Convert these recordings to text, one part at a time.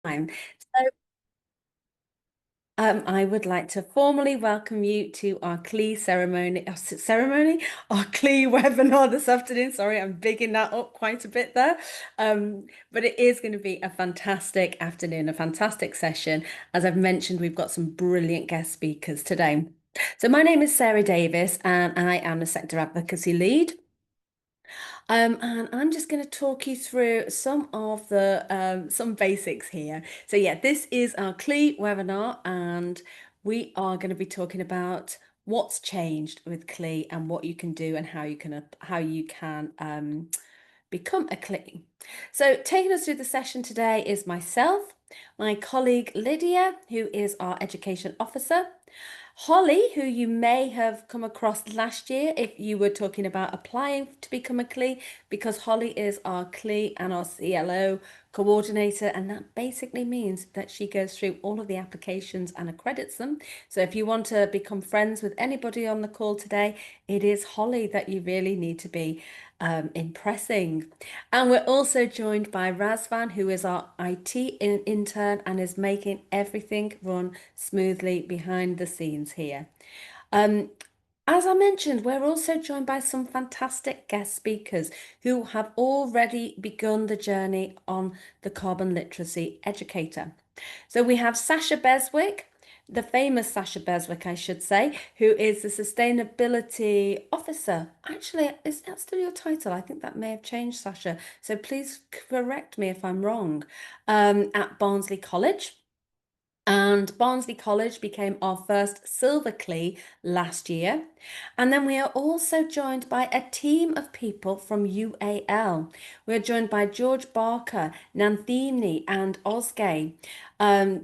time. So, I would like to formally welcome you to our CLE our CLE webinar this afternoon. Sorry, I'm bigging that up quite a bit there. But it is going to be a fantastic afternoon, a fantastic session. As I've mentioned, we've got some brilliant guest speakers today. So my name is Sarah Davis, and I am the Sector Advocacy Lead. And I'm just going to talk you through some of the some basics here. So yeah, this is our CLE webinar, and we are going to be talking about what's changed with CLE and what you can do and how you can become a CLE. So taking us through the session today is myself, my colleague Lydia, who is our education officer. Holly, who you may have come across last year if you were talking about applying to become a CLE, because Holly is our CLE and our CLO coordinator, and that basically means that she goes through all of the applications and accredits them. So if you want to become friends with anybody on the call today, it is Holly that you really need to be impressing. And we're also joined by Razvan, who is our IT intern and is making everything run smoothly behind the scenes here. Um, as I mentioned, we're also joined by some fantastic guest speakers who have already begun the journey on the Carbon Literacy Educator. So we have Sasha Beswick, the famous Sasha Beswick, I should say, who is the Sustainability Officer. Actually, is that still your title? I think that may have changed, Sasha. So please correct me if I'm wrong. At Barnsley College. And Barnsley College became our first silver CLE last year. And then we are also joined by a team of people from UAL. We're joined by George Barker, Nanthini, and Osgay.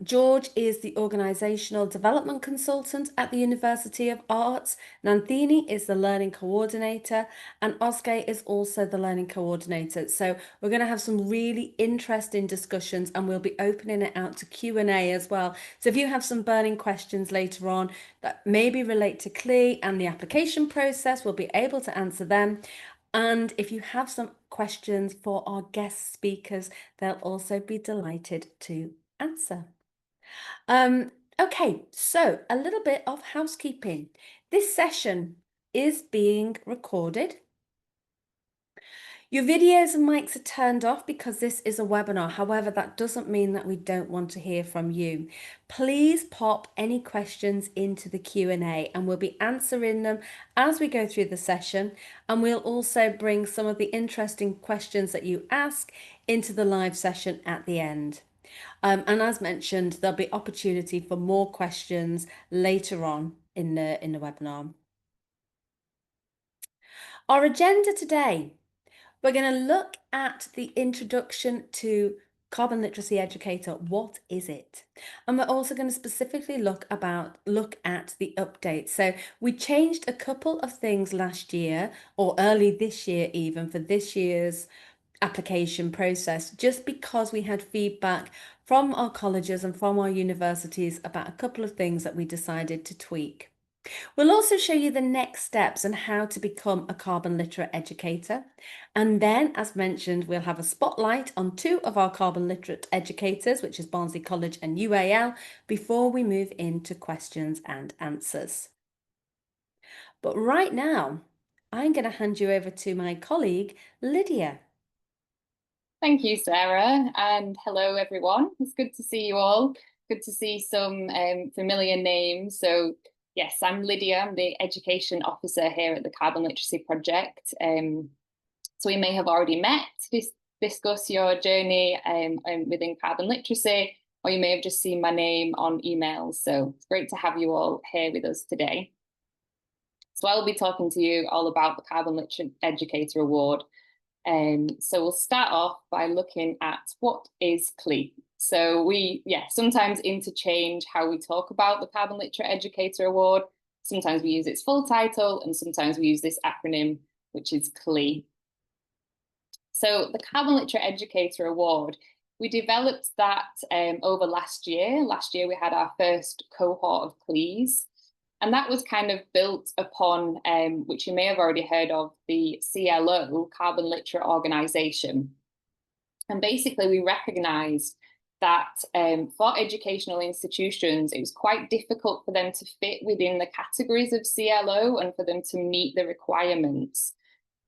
George is the organisational development consultant at the University of Arts. Nanthini is the learning coordinator, and Osgay is also the learning coordinator. So we're going to have some really interesting discussions, and we'll be opening it out to Q&A as well. So if you have some burning questions later on that maybe relate to CLE and the application process, we'll be able to answer them. And if you have some questions for our guest speakers, they'll also be delighted to answer. Okay, so a little bit of housekeeping. This session is being recorded. Your videos and mics are turned off because this is a webinar. However, that doesn't mean that we don't want to hear from you. Please pop any questions into the Q&A and we'll be answering them as we go through the session. And we'll also bring some of the interesting questions that you ask into the live session at the end. And as mentioned, there'll be opportunity for more questions later on in the webinar. Our agenda today. We're going to look at the introduction to Carbon Literacy Educator. What is it? And we're also going to specifically look at the updates. So we changed a couple of things last year or early this year even for this year's application process, just because we had feedback from our colleges and from our universities about a couple of things that we decided to tweak. We'll also show you the next steps and how to become a carbon literate educator. And then, as mentioned, we'll have a spotlight on two of our carbon literate educators, which is Barnsley College and UAL, before we move into questions and answers. But right now, I'm going to hand you over to my colleague, Lydia. Thank you, Sarah, and hello, everyone. It's good to see you all. Good to see some familiar names. So yes, I'm Lydia. I'm the Education Officer here at the Carbon Literacy Project. So we may have already met to discuss your journey within carbon literacy, or you may have just seen my name on emails. So it's great to have you all here with us today. So I'll be talking to you all about the Carbon Literate Educator Award. So we'll start off by looking at what is CLE. So we sometimes interchange how we talk about the Carbon Literate Educator Award. Sometimes we use its full title and sometimes we use this acronym, which is CLE. So the Carbon Literate Educator Award, we developed that over last year. Last year we had our first cohort of CLEs. And that was kind of built upon, which you may have already heard of, the CLO, Carbon Literate Organisation. And basically we recognised that for educational institutions, it was quite difficult for them to fit within the categories of CLO and for them to meet the requirements.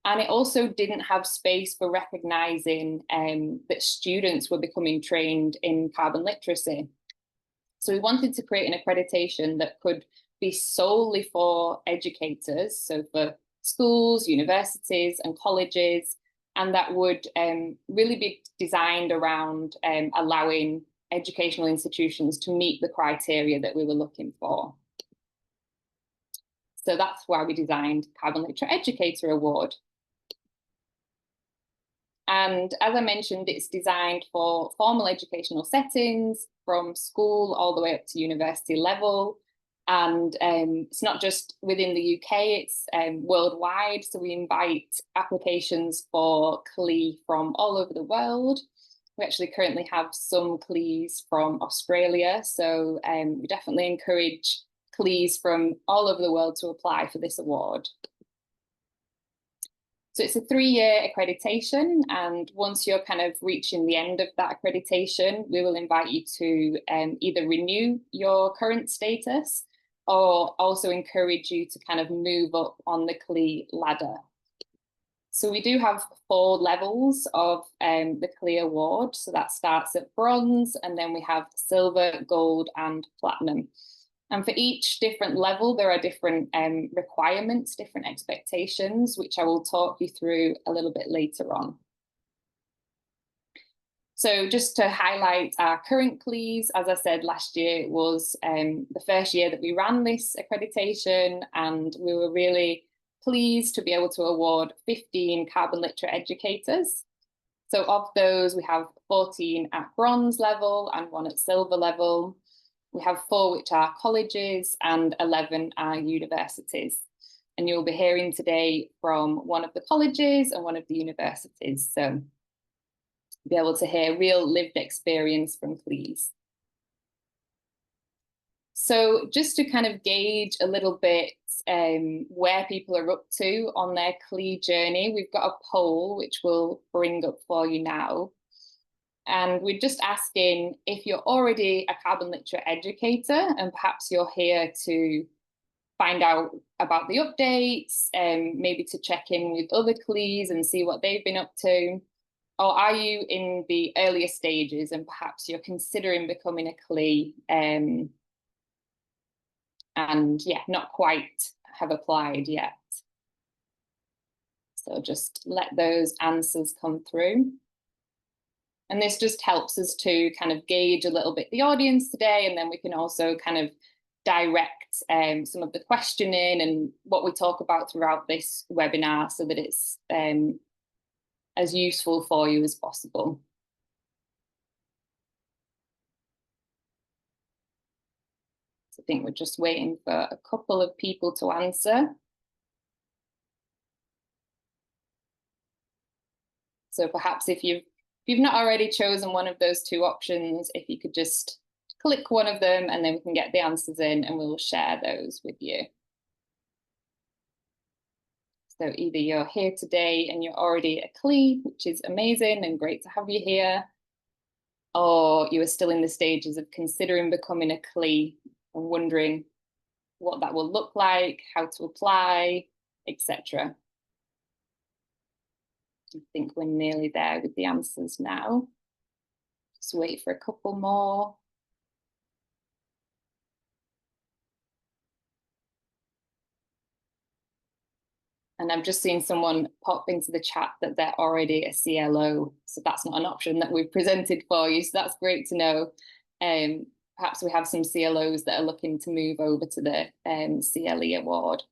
And it also didn't have space for recognising that students were becoming trained in carbon literacy. So we wanted to create an accreditation that could be solely for educators, so for schools, universities and colleges, and that would really be designed around allowing educational institutions to meet the criteria that we were looking for. So that's why we designed Carbon Literate Educator Award. And as I mentioned, it's designed for formal educational settings from school all the way up to university level. And it's not just within the UK, it's worldwide. So we invite applications for CLE from all over the world. We actually currently have some CLEs from Australia. So we definitely encourage CLEs from all over the world to apply for this award. So it's a 3-year accreditation, and once you're kind of reaching the end of that accreditation, we will invite you to either renew your current status or also encourage you to kind of move up on the CLE ladder. So we do have 4 levels of the CLE award. So that starts at bronze, and then we have silver, gold, and platinum. And for each different level, there are different requirements, different expectations, which I will talk you through a little bit later on. So just to highlight our current CLEs, as I said, last year was the first year that we ran this accreditation, and we were really pleased to be able to award 15 carbon literate educators. So of those, we have 14 at bronze level and 1 at silver level. We have 4 which are colleges and 11 are universities. And you'll be hearing today from one of the colleges and one of the universities. So you'll be able to hear real lived experience from CLEs. So just to kind of gauge a little bit where people are up to on their CLE journey, we've got a poll which we'll bring up for you now. And we're just asking if you're already a carbon literate educator and perhaps you're here to find out about the updates, maybe to check in with other CLEs and see what they've been up to. Or are you in the earlier stages and perhaps you're considering becoming a CLE and yeah, not quite have applied yet. So just let those answers come through. And this just helps us to kind of gauge a little bit the audience today, and then we can also kind of direct some of the questioning and what we talk about throughout this webinar so that it's as useful for you as possible. So I think we're just waiting for a couple of people to answer. So perhaps if you've not already chosen one of those 2 options, if you could just click one of them and then we can get the answers in and we'll share those with you. So either you're here today and you're already a CLE, which is amazing and great to have you here, or you are still in the stages of considering becoming a CLE and wondering what that will look like, how to apply, etc. I think we're nearly there with the answers now. Just wait for a couple more. And I've just seen someone pop into the chat that they're already a CLO. So that's not an option that we've presented for you. So that's great to know. Perhaps we have some CLOs that are looking to move over to the CLE award.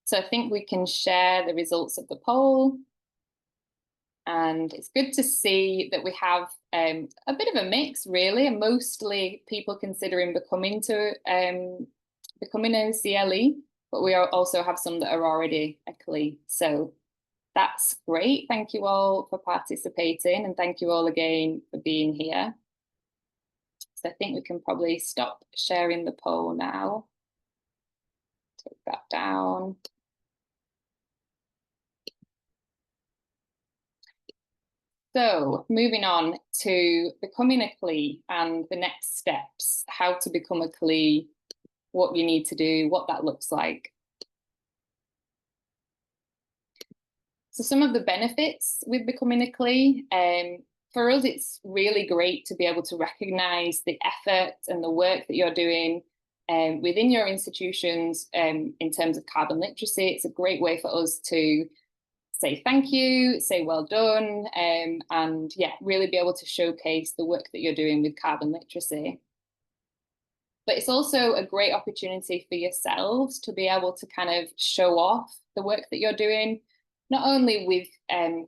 So I think we can share the results of the poll. And it's good to see that we have a bit of a mix, really, and mostly people considering becoming a CLE, but we also have some that are already a CLE. So that's great. Thank you all for participating, and thank you all again for being here. So I think we can probably stop sharing the poll now. Take that down. So moving on to becoming a CLE and the next steps, how to become a CLE, what you need to do, what that looks like. So some of the benefits with becoming a CLE, for us, it's really great to be able to recognise the effort and the work that you're doing within your institutions in terms of carbon literacy. It's a great way for us to say thank you, say well done, and yeah, really be able to showcase the work that you're doing with carbon literacy. But it's also a great opportunity for yourselves to be able to kind of show off the work that you're doing, not only with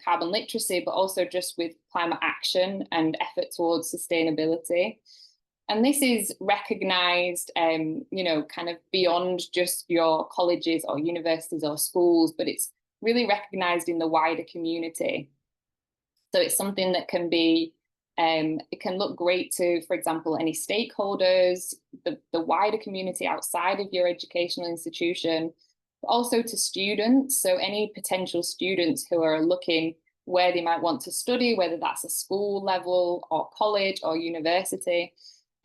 carbon literacy, but also just with climate action and effort towards sustainability. And this is recognised, you know, kind of beyond just your colleges or universities or schools, but it's really recognised in the wider community. So it's something that can be, it can look great to, for example, any stakeholders, the wider community outside of your educational institution, but also to students. So any potential students who are looking where they might want to study, whether that's a school level or college or university,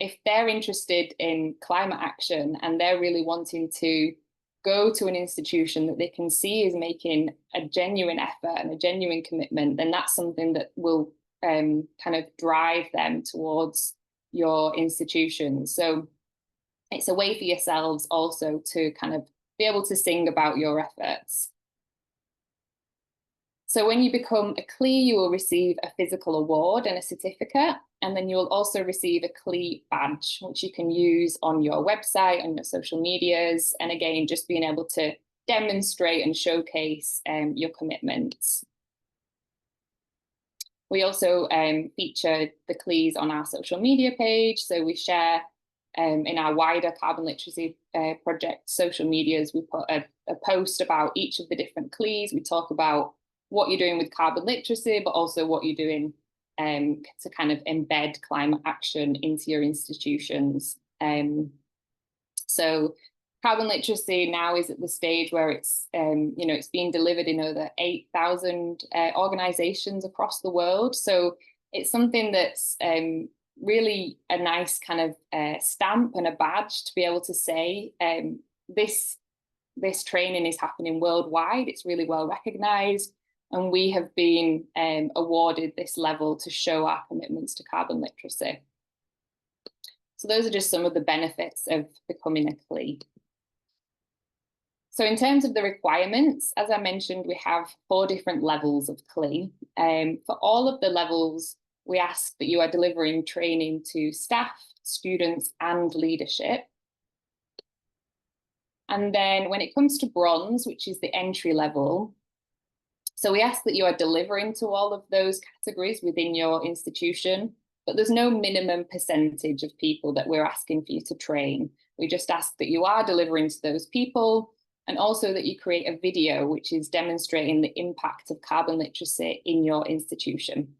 if they're interested in climate action and they're really wanting to go to an institution that they can see is making a genuine effort and a genuine commitment, then that's something that will kind of drive them towards your institution. So it's a way for yourselves also to kind of be able to sing about your efforts. So when you become a CLE, you will receive a physical award and a certificate, and then you'll also receive a CLE badge, which you can use on your website, on your social medias, and again, just being able to demonstrate and showcase your commitments. We also feature the CLEs on our social media page, so we share in our wider carbon literacy project social medias, we put a post about each of the different CLEs. We talk about what you're doing with carbon literacy, but also what you're doing to kind of embed climate action into your institutions. So carbon literacy now is at the stage where it's, you know, it's being delivered in over 8,000 organizations across the world. So it's something that's really a nice kind of stamp and a badge to be able to say this training is happening worldwide. It's really well recognized. And we have been awarded this level to show our commitments to carbon literacy. So those are just some of the benefits of becoming a CLE. So in terms of the requirements, as I mentioned, we have 4 different levels of CLE. For all of the levels, we ask that you are delivering training to staff, students, and leadership. And then when it comes to bronze, which is the entry level, so we ask that you are delivering to all of those categories within your institution, but there's no minimum percentage of people that we're asking for you to train. We just ask that you are delivering to those people, and also that you create a video which is demonstrating the impact of carbon literacy in your institution.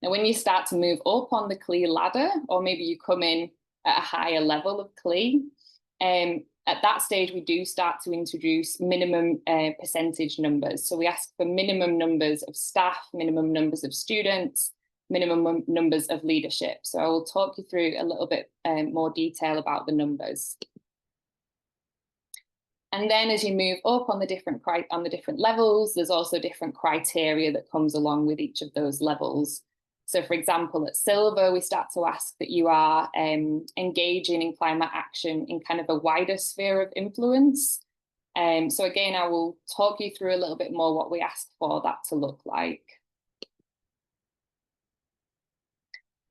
Now, when you start to move up on the CLE ladder, or maybe you come in at a higher level of CLE, at that stage, we do start to introduce minimum percentage numbers. So we ask for minimum numbers of staff, minimum numbers of students, minimum numbers of leadership. So I will talk you through a little bit more detail about the numbers. And then as you move up on the different levels, there's also different criteria that comes along with each of those levels. So for example, at silver, we start to ask that you are engaging in climate action in kind of a wider sphere of influence. So again, I will talk you through a little bit more what we ask for that to look like.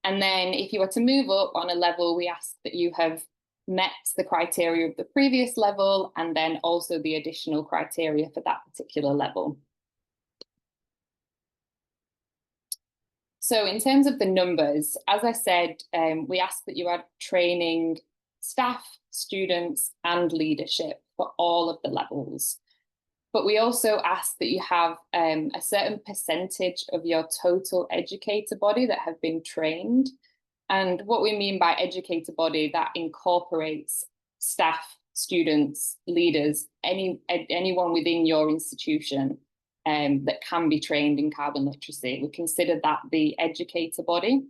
And then if you were to move up on a level, we ask that you have met the criteria of the previous level and then also the additional criteria for that particular level. So in terms of the numbers, as I said, we ask that you are training staff, students, and leadership for all of the levels. But we also ask that you have a certain percentage of your total educator body that have been trained. And what we mean by educator body, that incorporates staff, students, leaders, anyone within your institution. that can be trained in carbon literacy. We consider that the educator body.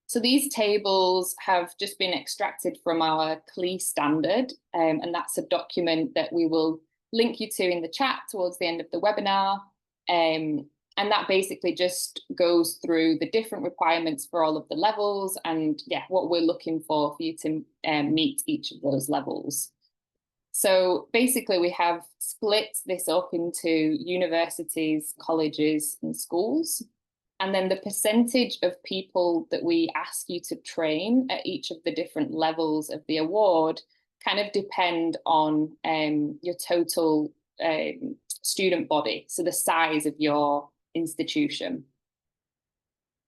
So these tables have just been extracted from our CLE standard, and that's a document that we will link you to in the chat towards the end of the webinar. And that basically just goes through the different requirements for all of the levels and what we're looking for you to meet each of those levels. So basically we have split this up into universities, colleges and schools. And then the percentage of people that we ask you to train at each of the different levels of the award kind of depend on your total student body, so the size of your institution.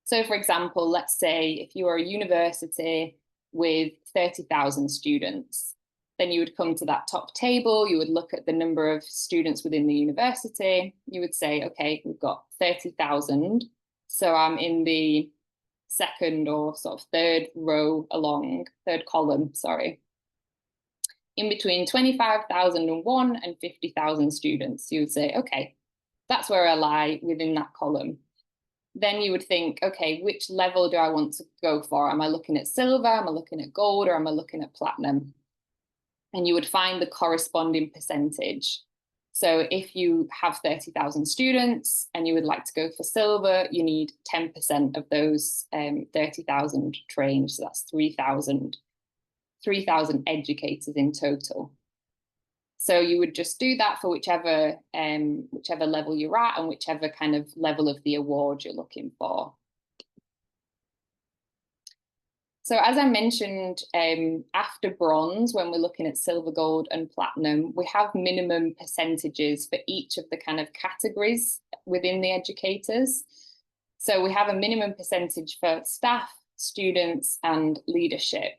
So for example, let's say if you are a university with 30,000 students, then you would come to that top table, you would look at the number of students within the university, you would say, okay, we've got 30,000. So I'm in the second or sort of third column, sorry. In between 25,001 and 50,000 students, you would say, okay, that's where I lie within that column. Then you would think, okay, which level do I want to go for? Am I looking at silver? Am I looking at gold? Or am I looking at platinum? And you would find the corresponding percentage. So if you have 30,000 students and you would like to go for silver, you need 10% of those 30,000 trained. So that's 3,000 educators in total. So you would just do that for whichever level you're at and whichever kind of level of the award you're looking for. So as I mentioned, after bronze, when we're looking at silver, gold and platinum, we have minimum percentages for each of the kind of categories within the educators. So we have a minimum percentage for staff, students and leadership.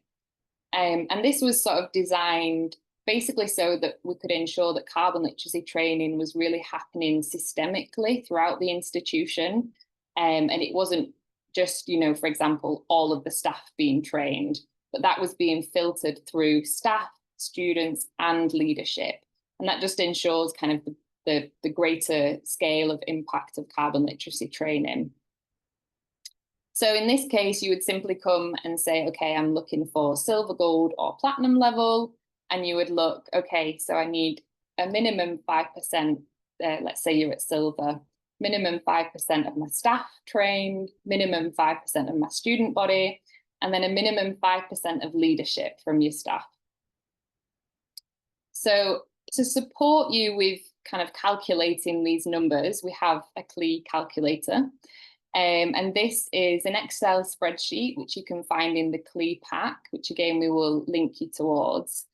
And this was sort of designed basically so that we could ensure that carbon literacy training was really happening systemically throughout the institution. And it wasn't just, for example, all of the staff being trained, but that was being filtered through staff, students and leadership. And that just ensures kind of the greater scale of impact of carbon literacy training. So in this case, you would simply come and say, okay, I'm looking for silver, gold or platinum level. And you would look, okay, so I need a minimum 5%, let's say you're at silver, minimum 5% of my staff trained, minimum 5% of my student body, and then a minimum 5% of leadership from your staff. So to support you with kind of calculating these numbers, we have a CLE calculator. And this is an Excel spreadsheet, which you can find in the CLE pack, which again, we will link you towards.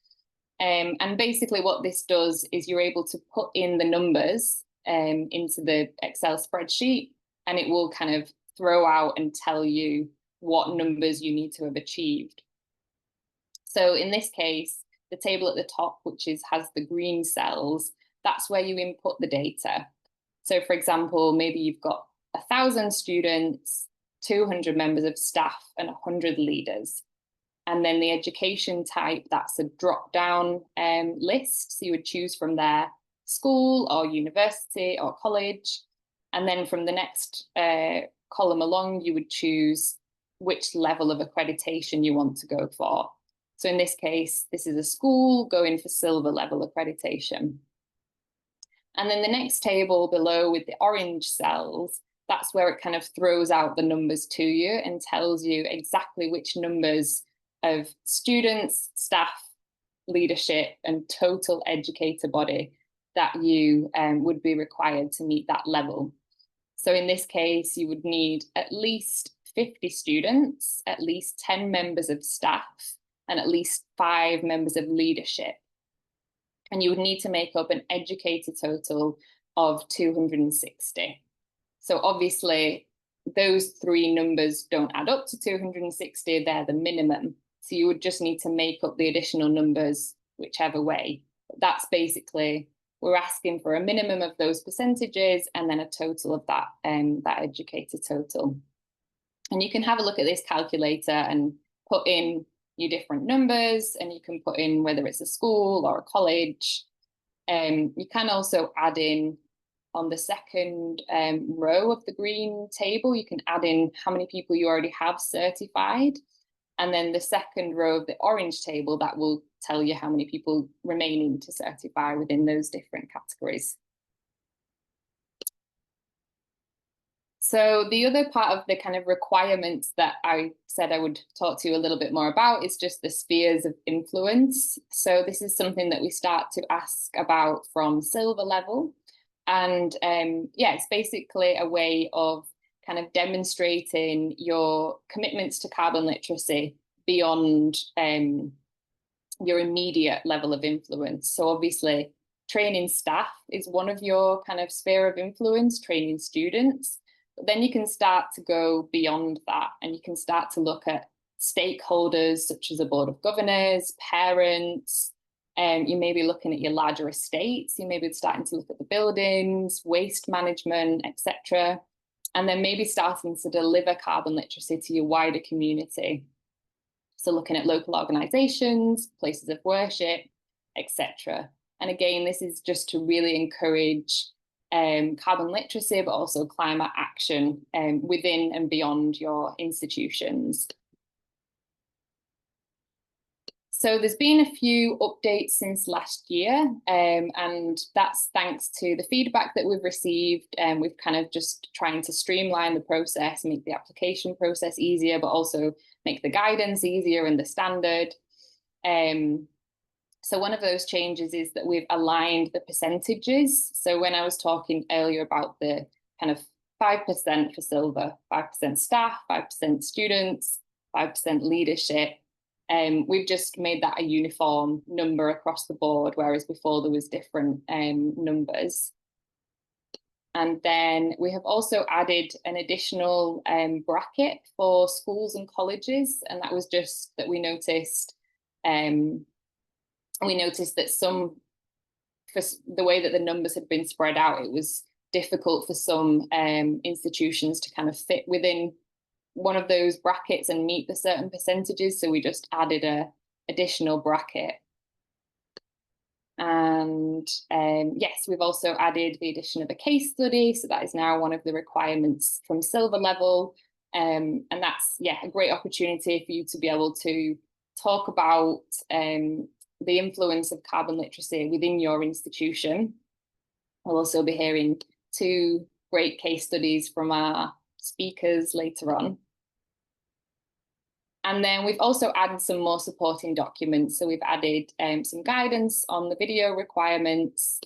And basically what this does is you're able to put in the numbers into the Excel spreadsheet, and it will kind of throw out and tell you what numbers you need to have achieved. So in this case, the table at the top, which has the green cells, that's where you input the data. So for example, maybe you've got 1,000 students, 200 members of staff and 100 leaders. And then the education type, that's a drop-down list. So you would choose from there school or university or college. And then from the next column along, you would choose which level of accreditation you want to go for. So in this case, this is a school going for silver level accreditation. And then the next table below with the orange cells, that's where it kind of throws out the numbers to you and tells you exactly which numbers of students, staff, leadership and total educator body that you would be required to meet that level. So in this case, you would need at least 50 students, at least 10 members of staff, and at least 5 members of leadership. And you would need to make up an educator total of 260. So obviously, those 3 numbers don't add up to 260, they're the minimum. So you would just need to make up the additional numbers whichever way. But that's basically, we're asking for a minimum of those percentages and then a total of that educator total. And you can have a look at this calculator and put in your different numbers, and you can put in whether it's a school or a college. You can also add in on the second row of the green table, you can add in how many people you already have certified. And then the second row of the orange table, that will tell you how many people remaining to certify within those different categories. So the other part of the kind of requirements that I said I would talk to you a little bit more about is just the spheres of influence. So this is something that we start to ask about from silver level. And yeah, it's basically a way of kind of demonstrating your commitments to carbon literacy beyond your immediate level of influence. So obviously, training staff is one of your kind of sphere of influence, training students. But then you can start to go beyond that, and you can start to look at stakeholders such as a board of governors, parents. You may be looking at your larger estates. You may be starting to look at the buildings, waste management, etc. And then maybe starting to deliver carbon literacy to your wider community. So looking at local organisations, places of worship, etc. And again, this is just to really encourage carbon literacy, but also climate action within and beyond your institutions. So there's been a few updates since last year, and that's thanks to the feedback that we've received. We've kind of just trying to streamline the process, make the application process easier, but also make the guidance easier and the standard. So one of those changes is that we've aligned the percentages. So when I was talking earlier about the kind of 5% for silver, 5% staff, 5% students, 5% leadership, we've just made that a uniform number across the board, whereas before there was different numbers. And then we have also added an additional bracket for schools and colleges, and that was just that we noticed that some, for the way that the numbers had been spread out, it was difficult for some institutions to kind of fit within one of those brackets and meet the certain percentages. So we just added a additional bracket. And yes, we've also added the addition of a case study. So that is now one of the requirements from silver level. And that's, yeah, a great opportunity for you to be able to talk about the influence of carbon literacy within your institution. We'll also be hearing 2 great case studies from our speakers later on. And then we've also added some more supporting documents. So we've added some guidance on the video requirements.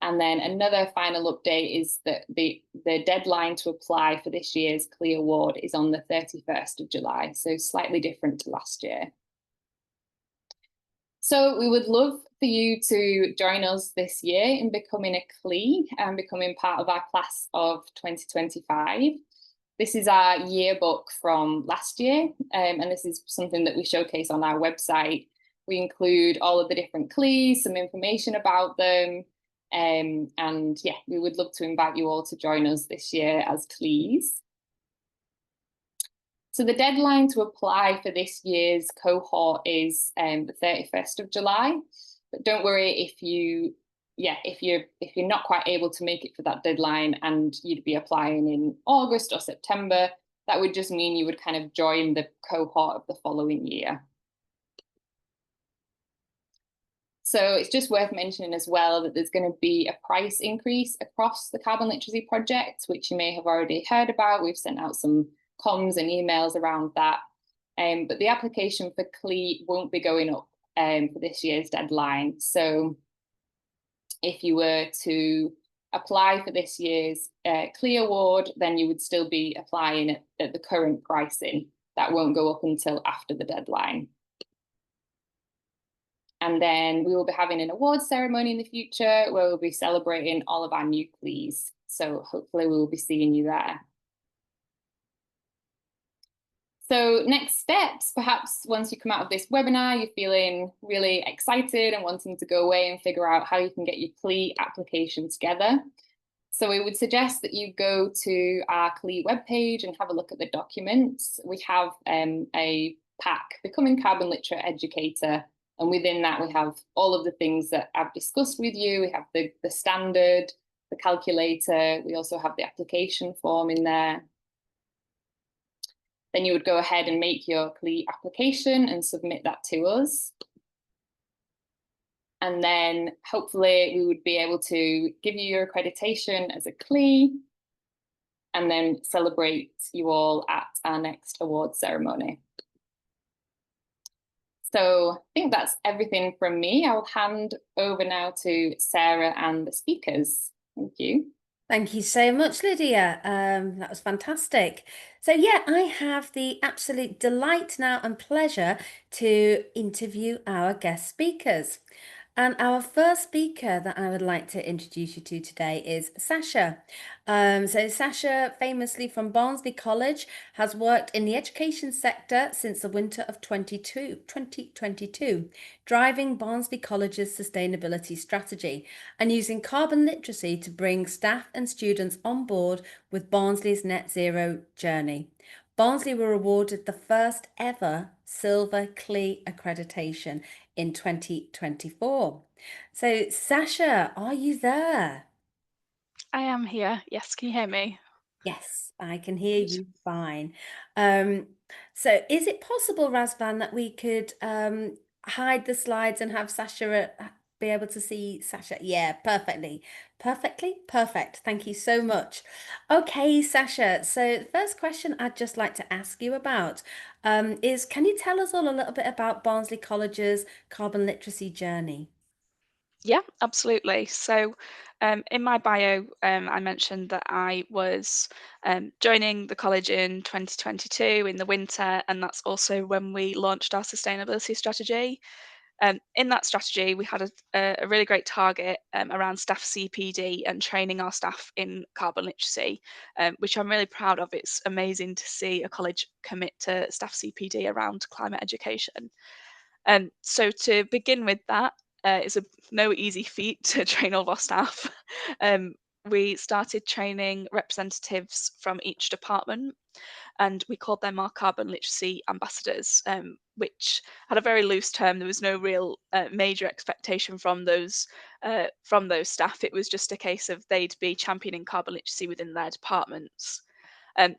And then another final update is that the deadline to apply for this year's CLE award is on the 31st of July. So slightly different to last year. So we would love for you to join us this year in becoming a CLE and becoming part of our class of 2025. This is our yearbook from last year, and this is something that we showcase on our website. We include all of the different CLEs, some information about them, and yeah, we would love to invite you all to join us this year as CLEs. So the deadline to apply for this year's cohort is the 31st of July, but don't worry if you're not quite able to make it for that deadline and you'd be applying in August or September. That would just mean you would kind of join the cohort of the following year. So it's just worth mentioning as well that there's going to be a price increase across the Carbon Literacy Project, which you may have already heard about. We've sent out some comms and emails around that. But the application for CLE won't be going up for this year's deadline. So if you were to apply for this year's CLE award, then you would still be applying at the current pricing. That won't go up until after the deadline. And then we will be having an awards ceremony in the future where we'll be celebrating all of our new CLEs. So hopefully we will be seeing you there. So next steps, perhaps once you come out of this webinar, you're feeling really excited and wanting to go away and figure out how you can get your CLE application together. So we would suggest that you go to our CLE webpage and have a look at the documents. We have a pack, Becoming Carbon Literate Educator, and within that we have all of the things that I've discussed with you. We have the standard, the calculator. We also have the application form in there. Then you would go ahead and make your CLE application and submit that to us. And then hopefully we would be able to give you your accreditation as a CLE and then celebrate you all at our next award ceremony. So I think that's everything from me. I'll hand over now to Sarah and the speakers. Thank you. Thank you so much, Lydia. That was fantastic. So, yeah, I have the absolute delight now and pleasure to interview our guest speakers. And our first speaker that I would like to introduce you to today is Sasha. So Sasha, famously from Barnsley College, has worked in the education sector since the winter of 2022, driving Barnsley College's sustainability strategy and using carbon literacy to bring staff and students on board with Barnsley's net zero journey. Barnsley were awarded the first ever silver CLE accreditation in 2024. So, Sasha, are you there? I am here. Yes, can you hear me? Yes, I can hear Good. you fine. Um, so is it possible, Razvan, that we could hide the slides and have Sasha be able to see Sasha? Yeah, perfectly. Perfectly? Perfect. Thank you so much. Okay, Sasha. So the first question I'd just like to ask you about is can you tell us all a little bit about Barnsley College's carbon literacy journey? Yeah, absolutely. So, in my bio, I mentioned that I was joining the college in 2022 in the winter, and that's also when we launched our sustainability strategy. In that strategy, we had a really great target around staff CPD and training our staff in carbon literacy, which I'm really proud of. It's amazing to see a college commit to staff CPD around climate education. So to begin with that, it's no easy feat to train all of our staff. Um, we started training representatives from each department, and we called them our carbon literacy ambassadors, which had a very loose term. There was no real major expectation from those staff. It was just a case of they'd be championing carbon literacy within their departments.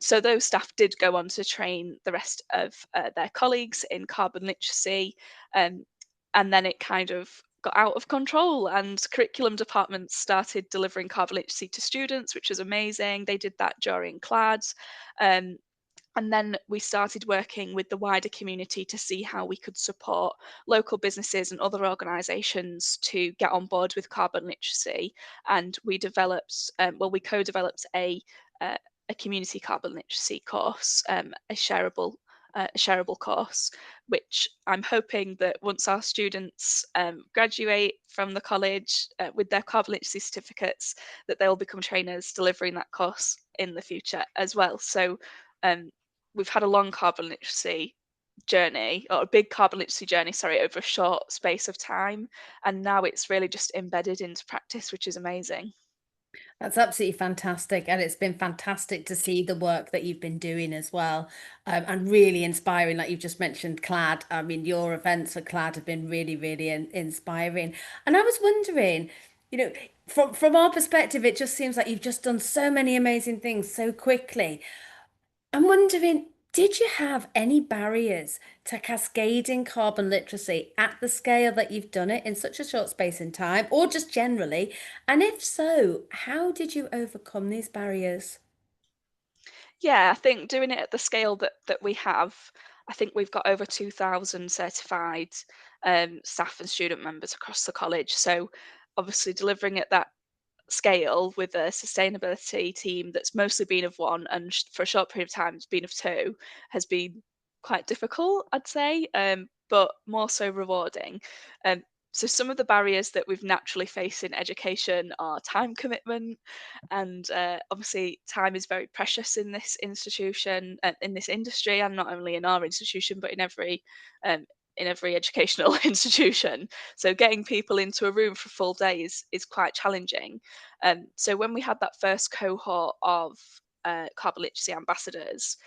So those staff did go on to train the rest of their colleagues in carbon literacy, um, and then it kind of got out of control, and curriculum departments started delivering carbon literacy to students, which was amazing. They did that during CLADs. Um, and then we started working with the wider community to see how we could support local businesses and other organisations to get on board with carbon literacy. And we developed, we co-developed uh, a community carbon literacy course, a shareable course, which I'm hoping that once our students graduate from the college with their carbon literacy certificates, that they'll become trainers delivering that course in the future as well. So um, we've had a long carbon literacy journey, or a big carbon literacy journey, sorry, over a short space of time. And now it's really just embedded into practice, which is amazing. That's absolutely fantastic. And it's been fantastic to see the work that you've been doing as well. And really inspiring, like you've just mentioned, CLAD. I mean, your events for CLAD have been really, really inspiring. And I was wondering, you know, from our perspective, it just seems like you've just done so many amazing things so quickly. I'm wondering, did you have any barriers to cascading carbon literacy at the scale that you've done it in such a short space in time, or just generally? And if so, how did you overcome these barriers? Yeah, I think doing it at the scale that we have, I think we've got over 2,000 certified staff and student members across the college. So obviously delivering at that scale with a sustainability team that's mostly been of one and for a short period of time has been of two has been quite difficult, I'd say, but more so rewarding. Um, so some of the barriers that we've naturally faced in education are time commitment, and obviously time is very precious in this institution, in this industry, and not only in our institution but um, in every educational institution. So getting people into a room for a full day is quite challenging. So when we had that first cohort of carbon literacy ambassadors,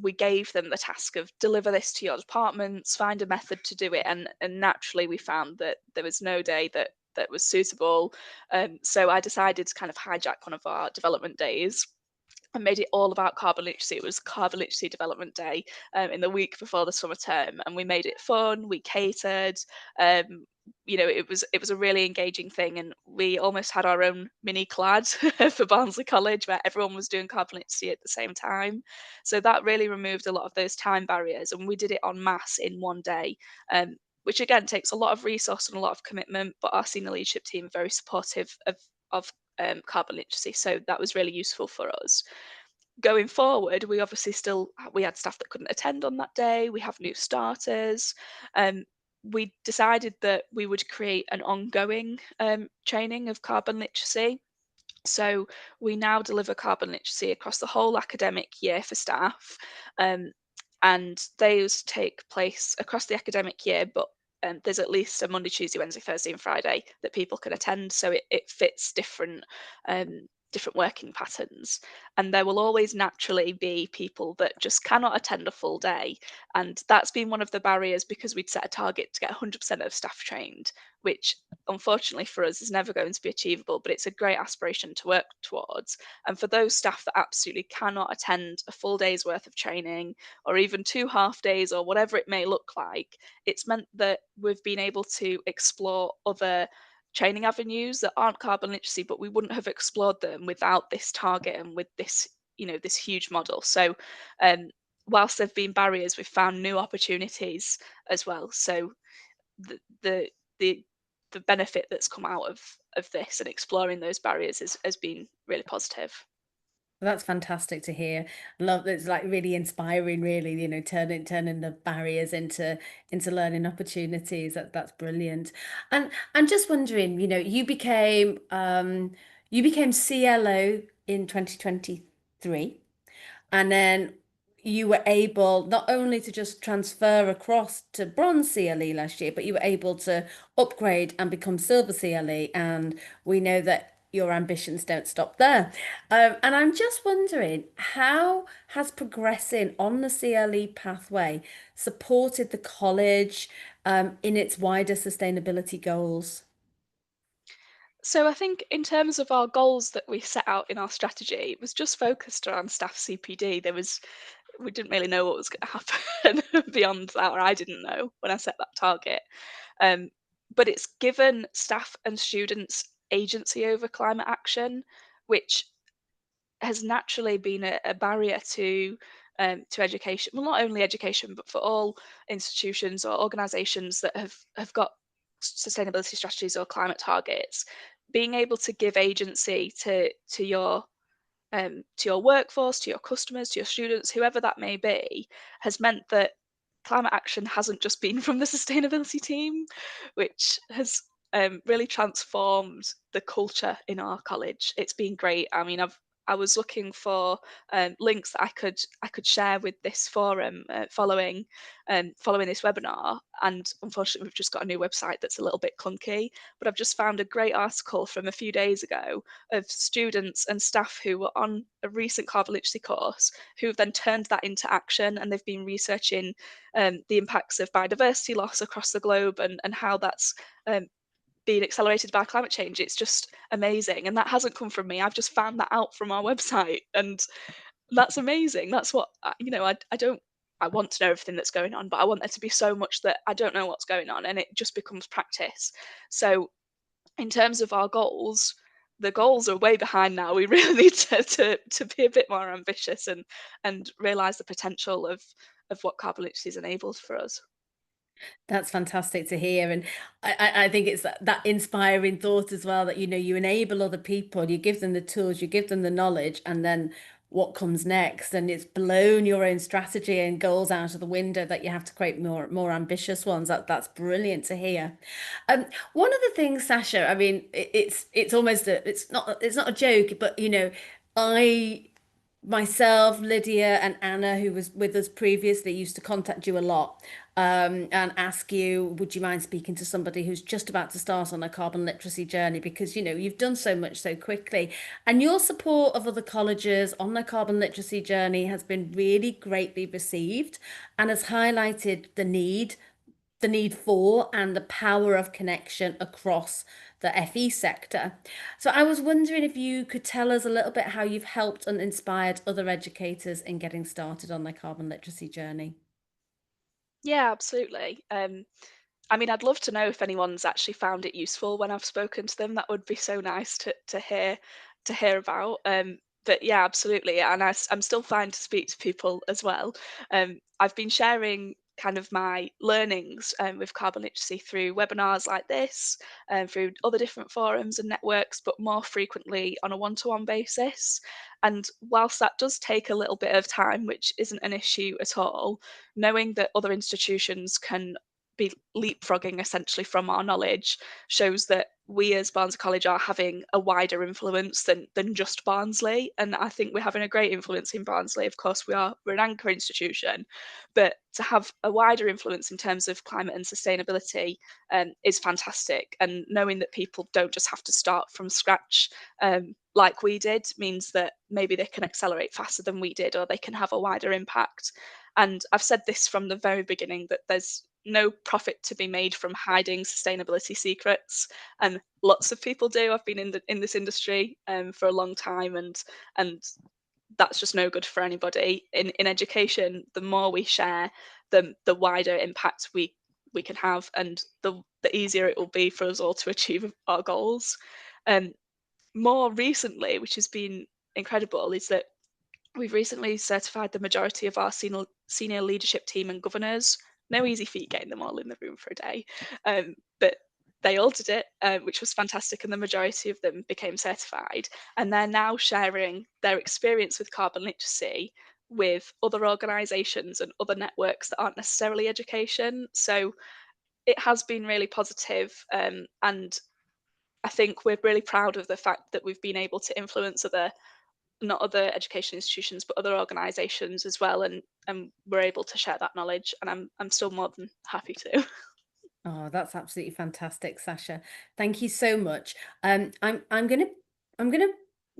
we gave them the task of deliver this to your departments, find a method to do it, and naturally we found that there was no day that that was suitable. So I decided to kind of hijack one of our development days and made it all about carbon literacy. It was Carbon Literacy Development Day in the week before the summer term, and we made it fun. We catered. Um, it was a really engaging thing, and we almost had our own mini clad for Barnsley College, where everyone was doing carbon literacy at the same time. So that really removed a lot of those time barriers, and we did it en masse in one day. Which again takes a lot of resource and a lot of commitment, but our senior leadership team are very supportive of carbon literacy, so that was really useful for us. Going forward, we obviously still we had staff that couldn't attend on that day. We have new starters. Um, we decided that we would create an ongoing training of carbon literacy. So we now deliver carbon literacy across the whole academic year for staff, um, and those take place across the academic year, but there's at least a Monday, Tuesday, Wednesday, Thursday, and Friday that people can attend, so it fits different working patterns. And there will always naturally be people that just cannot attend a full day, and that's been one of the barriers because we'd set a target to get 100% of staff trained, which unfortunately for us is never going to be achievable, but it's a great aspiration to work towards. And for those staff that absolutely cannot attend a full day's worth of training or even 2 half days or whatever it may look like, it's meant that we've been able to explore other training avenues that aren't carbon literacy, but we wouldn't have explored them without this target and with this, this huge model. So um, whilst there've been barriers, we've found new opportunities as well. So the the the the benefit that's come out of this and exploring those barriers has been really positive. That's fantastic to hear. Love it's like really inspiring, really, turning the barriers into learning opportunities. That's brilliant. And I'm just wondering, you became CLO in 2023. And then you were able not only to just transfer across to bronze CLE last year, but you were able to upgrade and become silver CLE. And we know that your ambitions don't stop there. And I'm just wondering, how has progressing on the CLE pathway supported the college, in its wider sustainability goals? So I think in terms of our goals that we set out in our strategy, it was just focused around staff CPD. We didn't really know what was going to happen beyond that, or I didn't know when I set that target. Um, but it's given staff and students agency over climate action, which has naturally been a barrier to education. Well, not only education, but for all institutions or organisations that have got sustainability strategies or climate targets. Being able to give agency to your workforce, to your customers, to your students, whoever that may be, has meant that climate action hasn't just been from the sustainability team, which has really transformed the culture in our college. It's been great. I mean, I was looking for links that I could share with this forum following this webinar, and unfortunately, we've just got a new website that's a little bit clunky. But I've just found a great article from a few days ago of students and staff who were on a recent carbon literacy course who've then turned that into action, and they've been researching the impacts of biodiversity loss across the globe and how that's um, being accelerated by climate change. It's just amazing. And that hasn't come from me. I've just found that out from our website. And that's amazing. That's what, I don't, I want to know everything that's going on, but I want there to be so much that I don't know what's going on and it just becomes practice. So in terms of our goals, the goals are way behind now. We really need to be a bit more ambitious and realize the potential of what carbon literacy has enabled for us. That's fantastic to hear. And I think it's that inspiring thought as well that, you enable other people, you give them the tools, you give them the knowledge, and then what comes next? And it's blown your own strategy and goals out of the window that you have to create more ambitious ones. That's brilliant to hear. One of the things, Sasha, I mean, it's almost it's not a joke, but I myself, Lydia, and Anna, who was with us previously, used to contact you a lot, and ask you, would you mind speaking to somebody who's just about to start on a carbon literacy journey? Because you've done so much so quickly, and your support of other colleges on their carbon literacy journey has been really greatly received, and has highlighted the need. the need for and the power of connection across the FE sector. So I was wondering if you could tell us a little bit how you've helped and inspired other educators in getting started on their carbon literacy journey. Yeah, absolutely. I mean, I'd love to know if anyone's actually found it useful when I've spoken to them. That would be so nice to hear about. But yeah, absolutely. And I'm still fine to speak to people as well. I've been sharing kind of my learnings with carbon literacy through webinars like this, and through other different forums and networks, but more frequently on a one-to-one basis. And whilst that does take a little bit of time, which isn't an issue at all, knowing that other institutions can be leapfrogging essentially from our knowledge shows that we as Barnsley College are having a wider influence than just Barnsley. And I think we're having a great influence in Barnsley. Of course, we're an anchor institution, but to have a wider influence in terms of climate and sustainability is fantastic. And knowing that people don't just have to start from scratch like we did means that maybe they can accelerate faster than we did, or they can have a wider impact. And I've said this from the very beginning that there's no profit to be made from hiding sustainability secrets, and lots of people do. I've been in this industry for a long time, and that's just no good for anybody. In education, the more we share, the wider impact we can have, and the easier it will be for us all to achieve our goals. Um, More recently, which has been incredible, is that we've recently certified the majority of our senior leadership team and governors. No easy feat getting them all in the room for a day, but they all did it, which was fantastic, and the majority of them became certified. And they're now sharing their experience with carbon literacy with other organisations and other networks that aren't necessarily education. So it has been really positive, and I think we're really proud of the fact that we've been able to influence not other education institutions, but other organisations as well, and we're able to share that knowledge, and I'm still more than happy to. Oh, that's absolutely fantastic, Sasha. Thank you so much. I'm gonna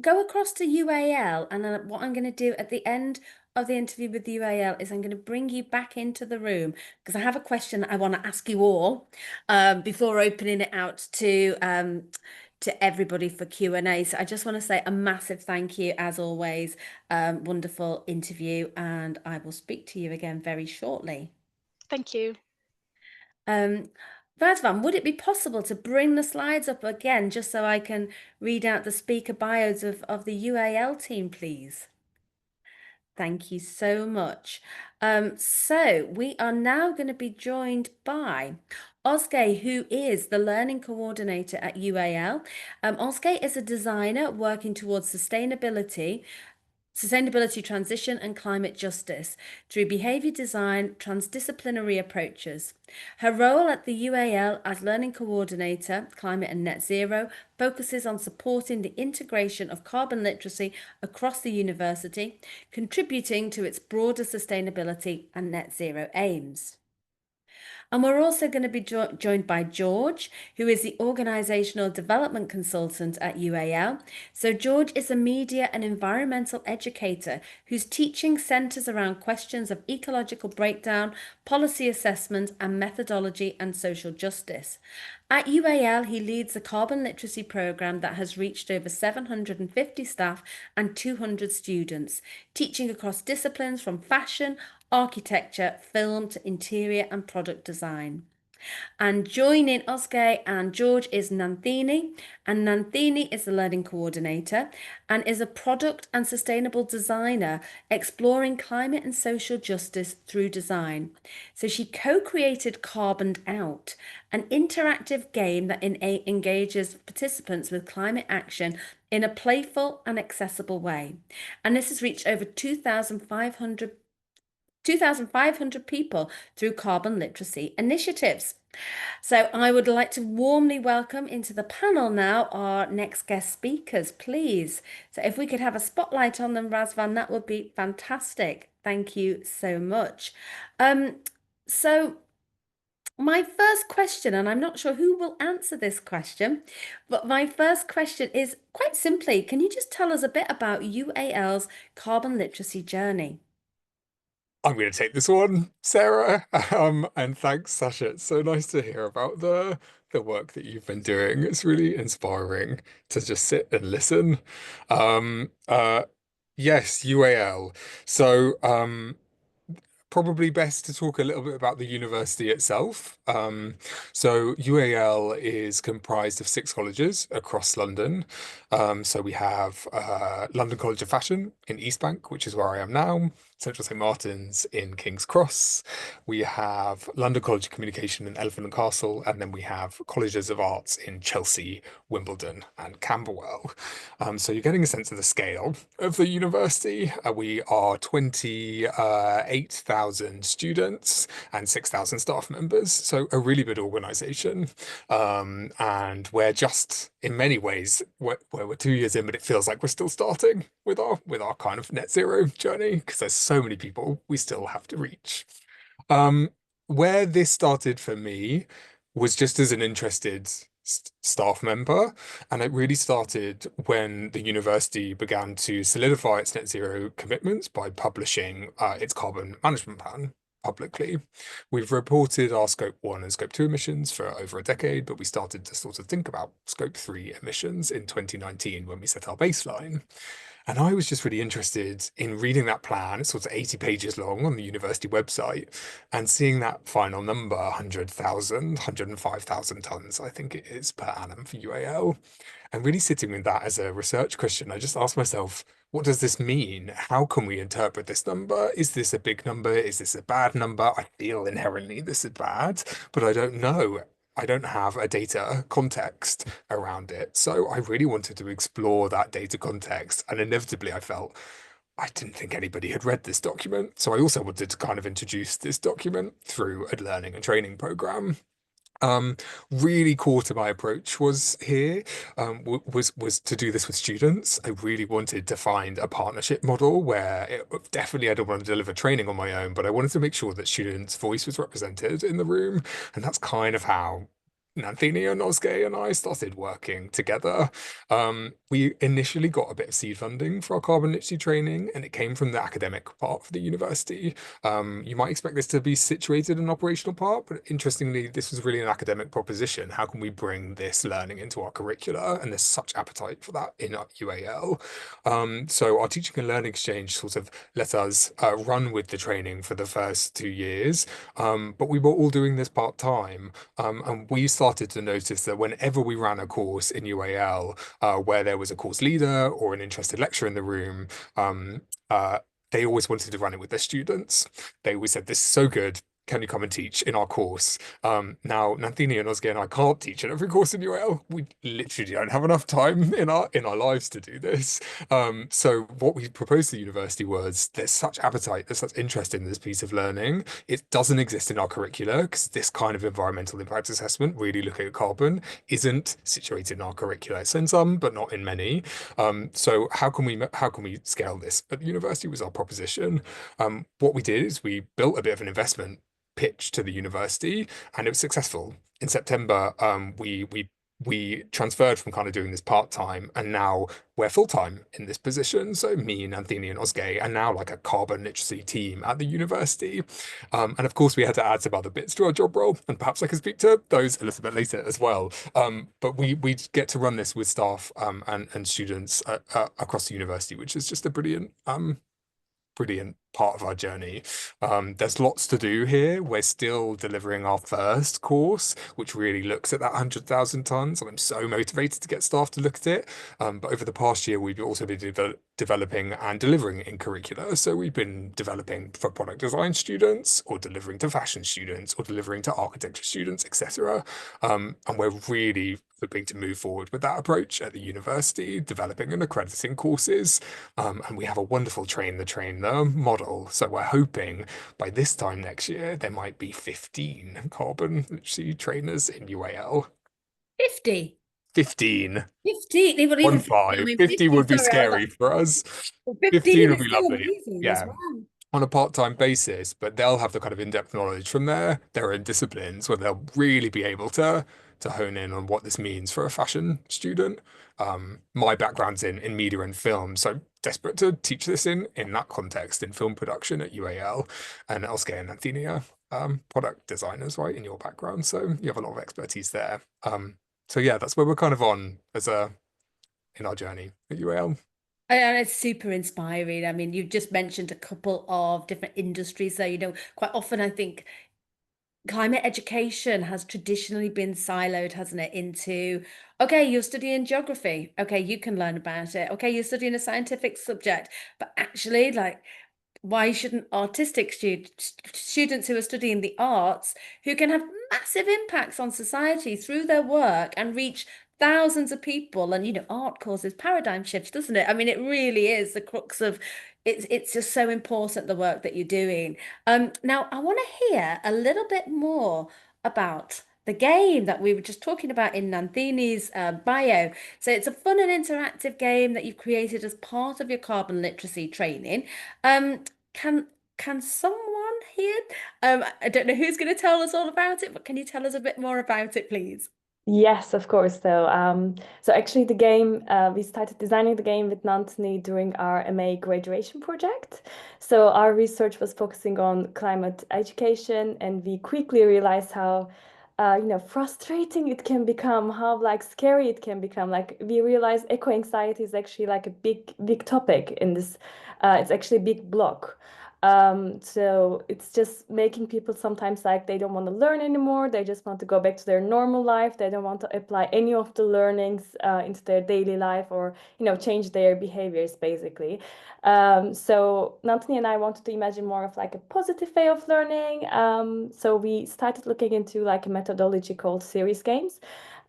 go across to UAL, and then what I'm gonna do at the end of the interview with UAL is I'm gonna bring you back into the room because I have a question that I want to ask you all before opening it out to everybody for Q&A. So I just want to say a massive thank you as always. Wonderful interview, and I will speak to you again very shortly. Thank you. Um, Razvan, would it be possible to bring the slides up again just so I can read out the speaker bios of the UAL team, please? Thank you so much. So we are now going to be joined by Ozge, who is the Learning Coordinator at UAL. Ozge is a designer working towards sustainability transition and climate justice through behaviour design, transdisciplinary approaches. Her role at the UAL as Learning Coordinator, Climate and Net Zero focuses on supporting the integration of carbon literacy across the university, contributing to its broader sustainability and net zero aims. And we're also going to be joined by George, who is the Organisational Development Consultant at UAL. So, George is a media and environmental educator whose teaching centres around questions of ecological breakdown, policy assessment, and methodology and social justice. At UAL, he leads the carbon literacy programme that has reached over 750 staff and 200 students, teaching across disciplines from fashion, architecture, film to interior and product design. And joining Oskar and George is Nanthini, and Nanthini is the learning coordinator and is a product and sustainable designer exploring climate and social justice through design. So she co-created Carboned Out, an interactive game that engages participants with climate action in a playful and accessible way. And this has reached over 2,500 people through carbon literacy initiatives. So I would like to warmly welcome into the panel now our next guest speakers, please. So if we could have a spotlight on them, Razvan, that would be fantastic. Thank you so much. So my first question, and I'm not sure who will answer this question, but my first question is quite simply, can you just tell us a bit about UAL's carbon literacy journey? I'm going to take this one, Sarah. And thanks, Sasha. It's so nice to hear about the work that you've been doing. It's really inspiring to just sit and listen. Um, uh, yes, UAL. So, probably best to talk a little bit about the university itself. So UAL is comprised of 6 colleges across London. So we have London College of Fashion in East Bank, which is where I am now. Central St Martin's in King's Cross. We have London College of Communication in Elephant and Castle, and then we have Colleges of Arts in Chelsea, Wimbledon, and Camberwell. So you're getting a sense of the scale of the university. We are 28,000 students and 6,000 staff members, so a really big organization. And we're just, in many ways, we're 2 years in, but it feels like we're still starting with our kind of net zero journey because there's so many people we still have to reach. Um, where this started for me was just as an interested staff member, and it really started when the university began to solidify its net zero commitments by publishing its carbon management plan publicly. We've reported our scope 1 and scope 2 emissions for over a decade, but we started to sort of think about scope 3 emissions in 2019 when we set our baseline. And I was just really interested in reading that plan. It's sort of 80 pages long on the university website and seeing that final number, 100,000, 105,000 tons, I think it is per annum for UAL. And really sitting with that as a research question, I just asked myself, what does this mean? How can we interpret this number? Is this a big number? Is this a bad number? I feel inherently this is bad, but I don't know. I don't have a data context around it. So I really wanted to explore that data context. And inevitably, I felt I didn't think anybody had read this document. So I also wanted to kind of introduce this document through a learning and training program. Um, Really core to my approach was here, was to do this with students. I really wanted to find a partnership model where definitely I don't want to deliver training on my own, but I wanted to make sure that students' voice was represented in the room, and that's kind of how Nanthini and Nosge and I started working together. We initially got a bit of seed funding for our carbon literacy training, and it came from the academic part of the university. You might expect this to be situated in an operational part, but interestingly, this was really an academic proposition. How can we bring this learning into our curricula? And there's such appetite for that in our UAL. So our teaching and learning exchange sort of let us run with the training for the first 2 years, but we were all doing this part-time. And we started to notice that whenever we ran a course in UAL, where there was a course leader or an interested lecturer in the room, um, uh, they always wanted to run it with their students. They always said, "This is so good. Can you come and teach in our course?" Now, Nanthini and Ozge and I can't teach in every course in UAL. We literally don't have enough time in our lives to do this. So what we proposed to the university was there's such appetite, there's such interest in this piece of learning. It doesn't exist in our curricula because this kind of environmental impact assessment, really looking at carbon, isn't situated in our curricula. It's in some, but not in many. So how can we scale this? At the university was our proposition. What we did is we built a bit of an investment pitch to the university, and it was successful. In September, we transferred from kind of doing this part-time, and now we're full-time in this position. So me and Anthony and Ozge are now like a carbon literacy team at the university. And of course, we had to add some other bits to our job role, and perhaps I can speak to those a little bit later as well. But we get to run this with staff and students across the university, which is just a brilliant part of our journey. There's lots to do here. We're still delivering our first course, which really looks at that 100,000 tons, and I'm so motivated to get staff to look at it. But over the past year, we've also been developing and delivering in curricula. So we've been developing for product design students, or delivering to fashion students, or delivering to architecture students, etc. And we're really hoping to move forward with that approach at the university, developing and accrediting courses. And we have a wonderful train the trainer model. So we're hoping by this time next year, there might be 15 carbon literacy trainers in UAL. 50. 15. 50. Even, One even 50. I five. mean, 50 50, would be sorry, I was scary for us. like, 15 15 would is be still lovely. amazing as Yeah. well. On a part-time basis, but they'll have the kind of in-depth knowledge from their own disciplines where they'll really be able to to hone in on what this means for a fashion student. My background's in media and film, so desperate to teach this in that context in film production at UAL, and Elske and Anthenia, product designers, right, in your background. So you have a lot of expertise there. So yeah, that's where we're kind of on in our journey at UAL. And it's super inspiring. I mean, you've just mentioned a couple of different industries there. Quite often I think climate education has traditionally been siloed, hasn't it, into, okay, you're studying geography. Okay, you can learn about it. Okay, you're studying a scientific subject. But actually, like, why shouldn't artistic students who are studying the arts, who can have massive impacts on society through their work and reach thousands of people? And art causes paradigm shifts, doesn't it? I mean, it really is the crux of it's just so important, the work that you're doing. Now I want to hear a little bit more about the game that we were just talking about in Nanthini's bio. So it's a fun and interactive game that you've created as part of your carbon literacy training. Um, can can someone here? I don't know who's going to tell us all about it, but can you tell us a bit more about it, please? Yes, of course. So actually, the game we started designing the game with Nantini during our MA graduation project. So our research was focusing on climate education, and we quickly realized how frustrating it can become, how like scary it can become. Like we realized eco anxiety is actually like a big topic in this. It's actually a big block. So it's just making people sometimes like they don't want to learn anymore. They just want to go back to their normal life. They don't want to apply any of the learnings into their daily life, or change their behaviors basically. So Nantini and I wanted to imagine more of like a positive way of learning. So we started looking into like a methodology called series games,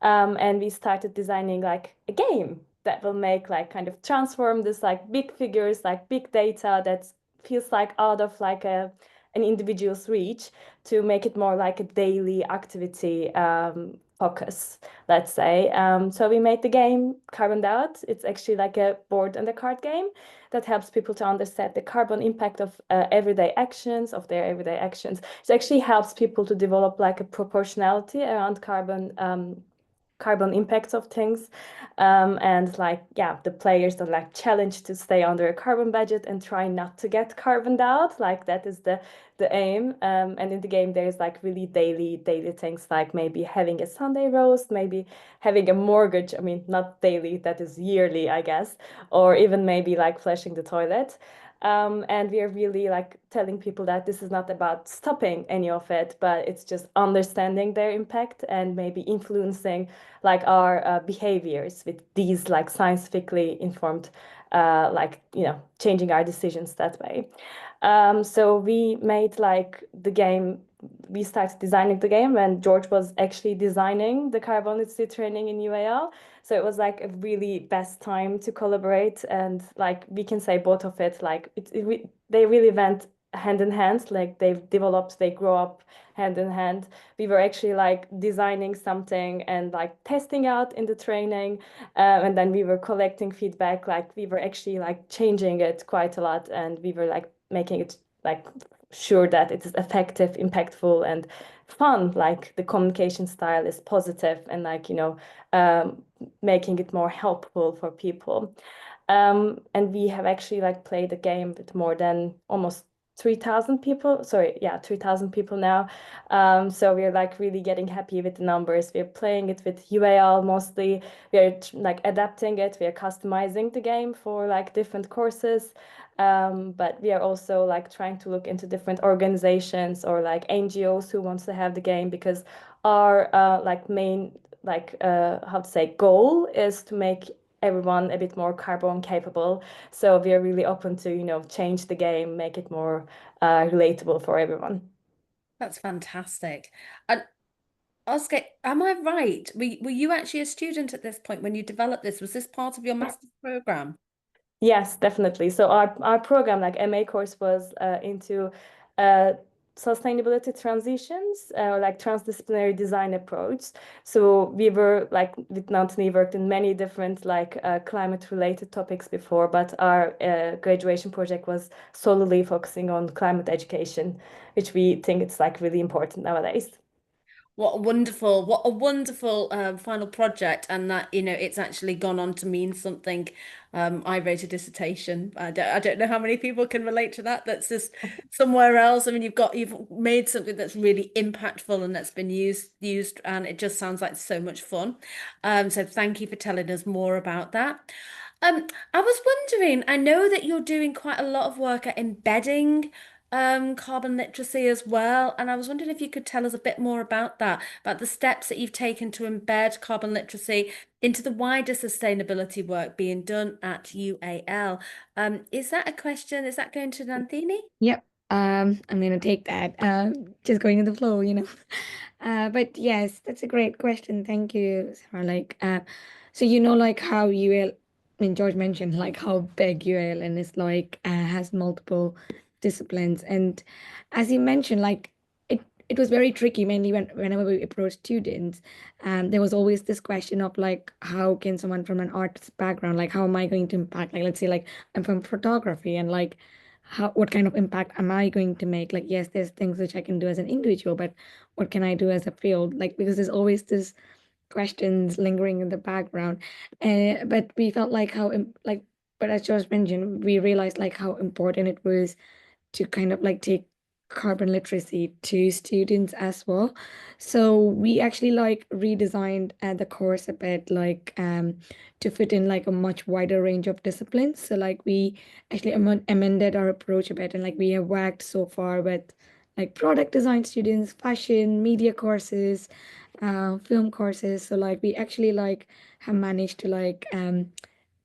and we started designing like a game that will make like kind of transform this like big figures, like big data that's feels like out of like an individual's reach, to make it more like a daily activity focus, let's say. So we made the game Carbon Out. It's actually like a board and a card game that helps people to understand the carbon impact of everyday actions, of their everyday actions. It actually helps people to develop like a proportionality around carbon impacts of things, and like the players are like challenged to stay under a carbon budget and try not to get carboned out. Like that is the aim. And in the game there's like really daily things, like maybe having a Sunday roast, maybe having a mortgage. I mean, not daily, that is yearly, I guess, or even maybe like flushing the toilet. And we are really like telling people that this is not about stopping any of it, but it's just understanding their impact and maybe influencing like our behaviors with these like scientifically informed, like changing our decisions that way. So we made like the game. We started designing the game when George was actually designing the carbon literacy training in UAL. So it was like a really best time to collaborate, and like we can say both of it, like they really went hand in hand. Like they grow up hand in hand. We were actually like designing something and like testing out in the training, and then we were collecting feedback. Like we were actually like changing it quite a lot, and we were like making it like sure that it is effective, impactful, and fun. Like the communication style is positive, and like making it more helpful for people. And we have actually like played the game with more than almost 3,000 people. Sorry, yeah, 3,000 people now. So we're like really getting happy with the numbers. We're playing it with UAL mostly. We're like adapting it. We're customizing the game for like different courses. But we are also like trying to look into different organizations or like NGOs who wants to have the game, because our like main like how to say goal is to make everyone a bit more carbon capable. So we are really open to change the game, make it more relatable for everyone. That's fantastic. And Oscar, am I right? Were you actually a student at this point when you developed this? Was this part of your master's program? Yes, definitely. So our program, like MA course, was into uh, sustainability transitions, like transdisciplinary design approach. So we were like with Nantini worked in many different like climate related topics before, but our graduation project was solely focusing on climate education, which we think it's like really important nowadays. What a wonderful final project, and that it's actually gone on to mean something. I wrote a dissertation. I don't know how many people can relate to that. That's just somewhere else. I mean, you've made something that's really impactful and that's been used, and it just sounds like so much fun. So thank you for telling us more about that. I was wondering, I know that you're doing quite a lot of work at embedding carbon literacy as well, and I was wondering if you could tell us a bit more about that, about the steps that you've taken to embed carbon literacy into the wider sustainability work being done at UAL. Is that a question? Is that going to Nandini? Yep. I'm gonna take that. Just going with the flow, you know. But yes, that's a great question. Thank you, Sarah. So like how UL, I mean, George mentioned like how big UL and is has multiple disciplines, and as you mentioned, it was very tricky, mainly whenever we approached students. There was always this question of like, how can someone from an arts background, like, how am I going to impact? Like, let's say, like, I'm from photography, and like what kind of impact am I going to make? Like, yes, there's things which I can do as an individual, but what can I do as a field? Like, because there's always this questions lingering in the background. But we felt like but as George mentioned, we realized like how important it was to kind of like take carbon literacy to students as well. So we actually like redesigned the course a bit, to fit in like a much wider range of disciplines. So like we actually amended our approach a bit, and like we have worked so far with like product design students, fashion, media courses, film courses. So like we actually like have managed to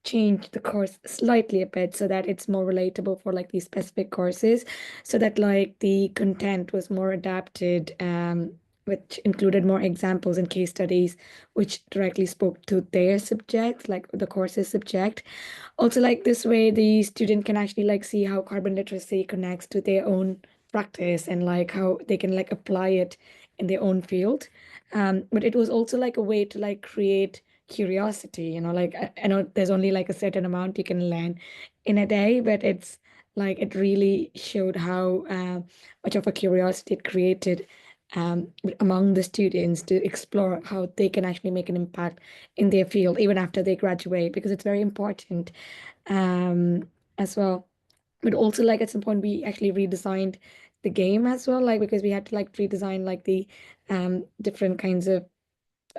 change the course slightly a bit so that it's more relatable for like these specific courses, so that like the content was more adapted, which included more examples and case studies which directly spoke to their subject, like the course's subject. Also, like this way the student can actually like see how carbon literacy connects to their own practice, and like how they can like apply it in their own field. But it was also like a way to like create curiosity, like I know there's only like a certain amount you can learn in a day, but it's like it really showed how much of a curiosity it created among the students to explore how they can actually make an impact in their field even after they graduate, because it's very important um, as well. But also like at some point we actually redesigned the game as well, like because we had to like redesign like the different kinds of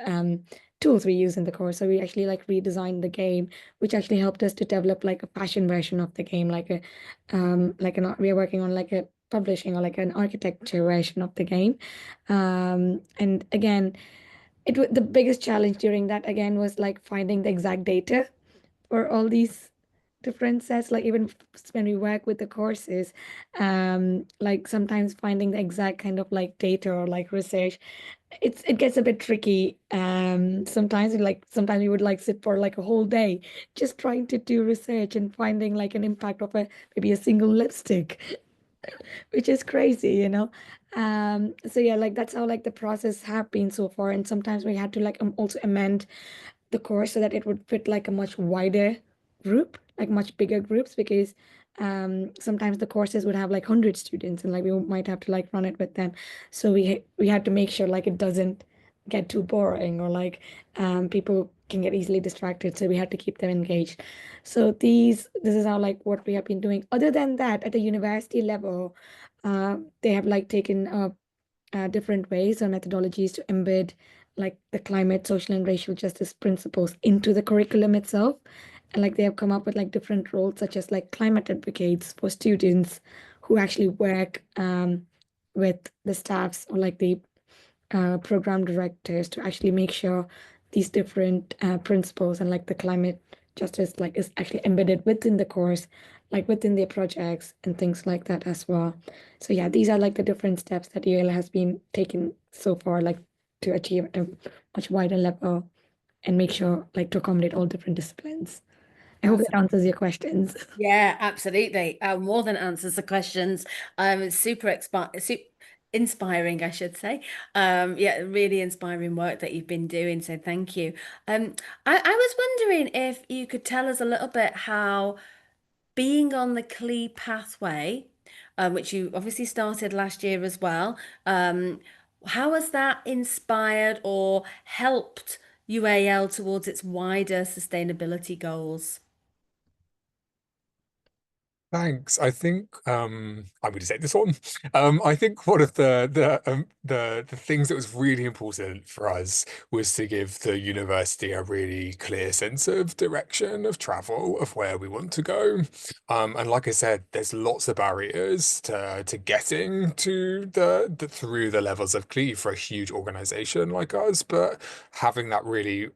um, tools we use in the course. So we actually like redesigned the game, which actually helped us to develop like a fashion version of the game, we are working on like a publishing or like an architecture version of the game. And again, the biggest challenge during that again was like finding the exact data for all these different sets. Like even when we work with the courses, like sometimes finding the exact kind of like data or like research, it gets a bit tricky. Sometimes we would like sit for like a whole day just trying to do research and finding like an impact of maybe a single lipstick, which is crazy. So yeah, like that's how like the process have been so far. And sometimes we had to like also amend the course so that it would fit like a much wider group, like much bigger groups, because sometimes the courses would have like 100 students, and like we might have to like run it with them. So we had to make sure like it doesn't get too boring, or like people can get easily distracted. So we had to keep them engaged. So this is how like what we have been doing. Other than that, at the university level, they have like taken different ways or methodologies to embed like the climate, social, and racial justice principles into the curriculum itself. And like they have come up with like different roles, such as like climate advocates for students who actually work with the staffs or like the program directors to actually make sure these different principles and like the climate justice like is actually embedded within the course, like within their projects and things like that as well. So yeah, these are like the different steps that UL has been taking so far, like to achieve a much wider level and make sure like to accommodate all different disciplines. I hope that answers your questions. Yeah, absolutely. More than answers the questions. It's super inspiring, I should say. Yeah, really inspiring work that you've been doing. So thank you. I was wondering if you could tell us a little bit how being on the CLE pathway, which you obviously started last year as well. How has that inspired or helped UAL towards its wider sustainability goals? Thanks. I think I'm going to take this one. I think one of the things that was really important for us was to give the university a really clear sense of direction of travel of where we want to go. And like I said, there's lots of barriers to getting to the through the levels of CLE for a huge organization like us, but having that really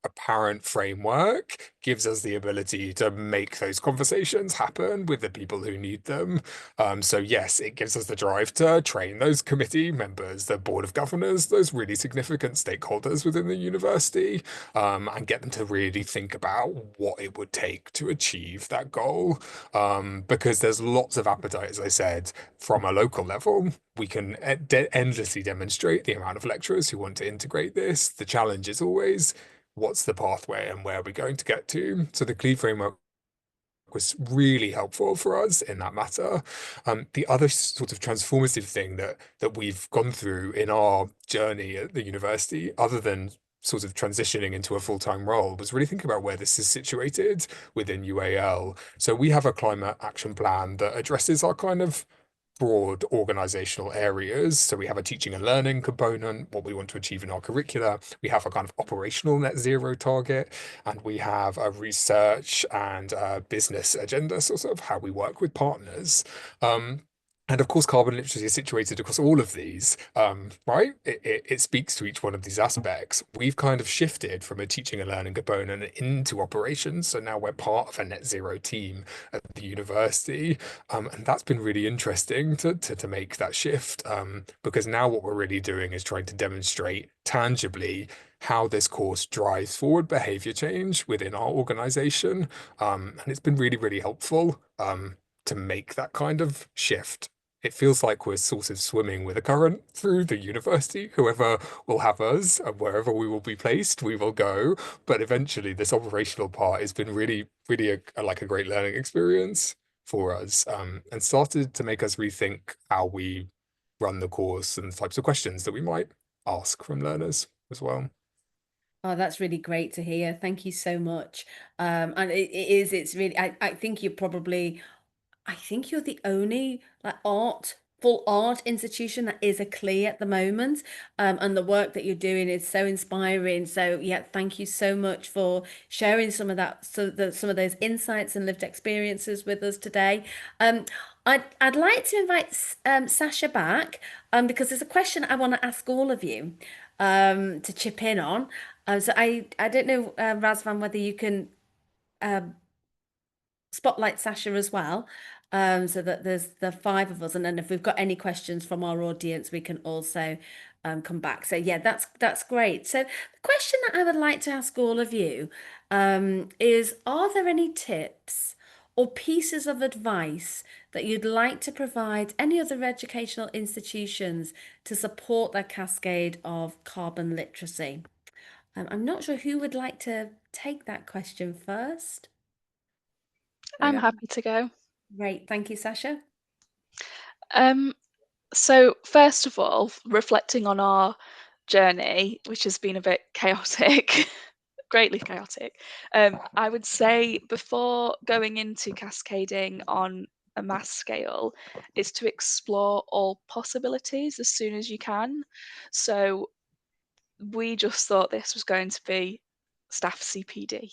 apparent framework gives us the ability to make those conversations happen with the people who need them. So yes, it gives us the drive to train those committee members, the board of governors, those really significant stakeholders within the university, and get them to really think about what it would take to achieve that goal. Because there's lots of appetite, as I said, from a local level. We can endlessly demonstrate the amount of lecturers who want to integrate this. The challenge is always what's the pathway and where are we going to get to? So the CLE framework was really helpful for us in that matter. The other sort of transformative thing that we've gone through in our journey at the university, other than sort of transitioning into a full-time role, was really thinking about where this is situated within UAL. So we have a climate action plan that addresses our kind of broad organizational areas. So we have a teaching and learning component, what we want to achieve in our curricula. We have a kind of operational net zero target, and we have a research and business agenda, so sort of how we work with partners. And of course, carbon literacy is situated across all of these, right? It speaks to each one of these aspects. We've kind of shifted from a teaching and learning component into operations. So now we're part of a net zero team at the university. And that's been really interesting to make that shift, because now what we're really doing is trying to demonstrate tangibly how this course drives forward behavior change within our organization. And it's been really, really helpful to make that kind of shift. It feels like we're sort of swimming with a current through the university. Whoever will have us and wherever we will be placed, we will go. But eventually, this operational part has been really, really like a great learning experience for us, and started to make us rethink how we run the course and the types of questions that we might ask from learners as well. Oh, that's really great to hear. Thank you so much. And it's really, I think you're probably I think you're the only like full art institution that is a CLE at the moment. And the work that you're doing is so inspiring. So yeah, thank you so much for sharing some of that, some of those insights and lived experiences with us today. Um, I'd like to invite Sasha back because there's a question I want to ask all of you to chip in on. So I don't know, Razvan, whether you can um, spotlight Sasha as well, so that there's the five of us, and then if we've got any questions from our audience, we can also come back. So yeah, that's great. So the question that I would like to ask all of you is: are there any tips or pieces of advice that you'd like to provide any other educational institutions to support their cascade of carbon literacy? I'm not sure who would like to take that question first. I'm happy to go. Great. Thank you, Sasha. Um, so first of all, reflecting on our journey, which has been a bit chaotic, greatly chaotic, I would say before going into cascading on a mass scale is to explore all possibilities as soon as you can. So we just thought this was going to be staff CPD,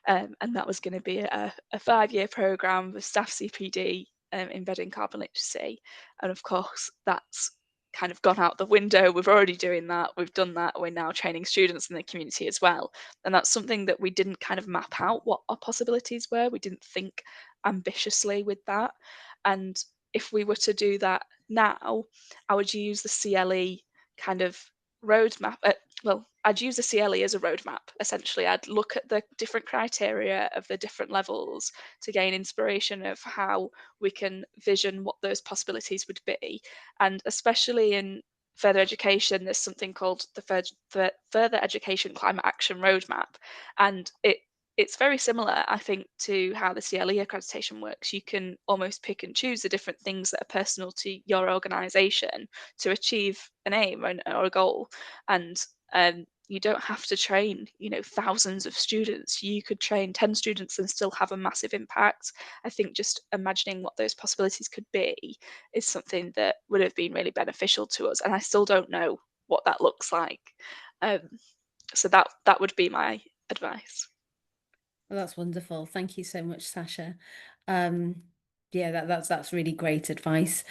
and that was going to be a 5-year program with staff CPD, embedding carbon literacy. And of course, that's kind of gone out the window. We're already doing that. We've done that. We're now training students in the community as well. And that's something that we didn't kind of map out what our possibilities were. We didn't think ambitiously with that. And if we were to do that now, I would use the CLE kind of roadmap. Well, I'd use a CLE as a roadmap. Essentially, I'd look at the different criteria of the different levels to gain inspiration of how we can vision what those possibilities would be. And especially in further education, there's something called the Further Education Climate Action Roadmap, and it's very similar, I think, to how the CLE accreditation works. You can almost pick and choose the different things that are personal to your organisation to achieve an aim or a goal. And you don't have to train, thousands of students. You could train 10 students and still have a massive impact. I think just imagining what those possibilities could be is something that would have been really beneficial to us. And I still don't know what that looks like. So that would be my advice. Well, that's wonderful. Thank you so much, Sasha. Yeah, that's really great advice.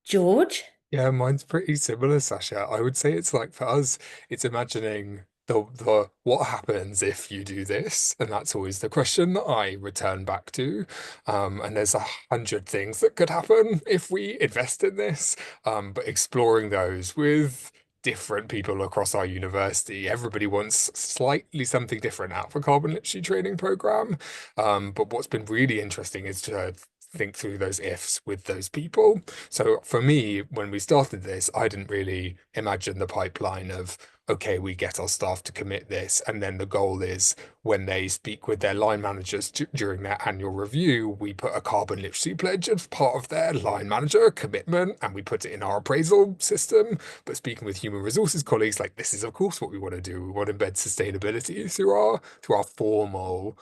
George? Yeah, mine's pretty similar, Sasha. I would say it's like for us, it's imagining the what happens if you do this, and that's always the question that I return back to. And there's 100 things that could happen if we invest in this. But exploring those with different people across our university. Everybody wants slightly something different out of a carbon literacy training program. But what's been really interesting is to think through those ifs with those people. So for me, when we started this, I didn't really imagine the pipeline of, okay, we get our staff to commit this, and then the goal is when they speak with their line managers during their annual review, we put a carbon literacy pledge as part of their line manager commitment, and we put it in our appraisal system. But speaking with human resources colleagues, like this is of course what we want to do. We want to embed sustainability through our formal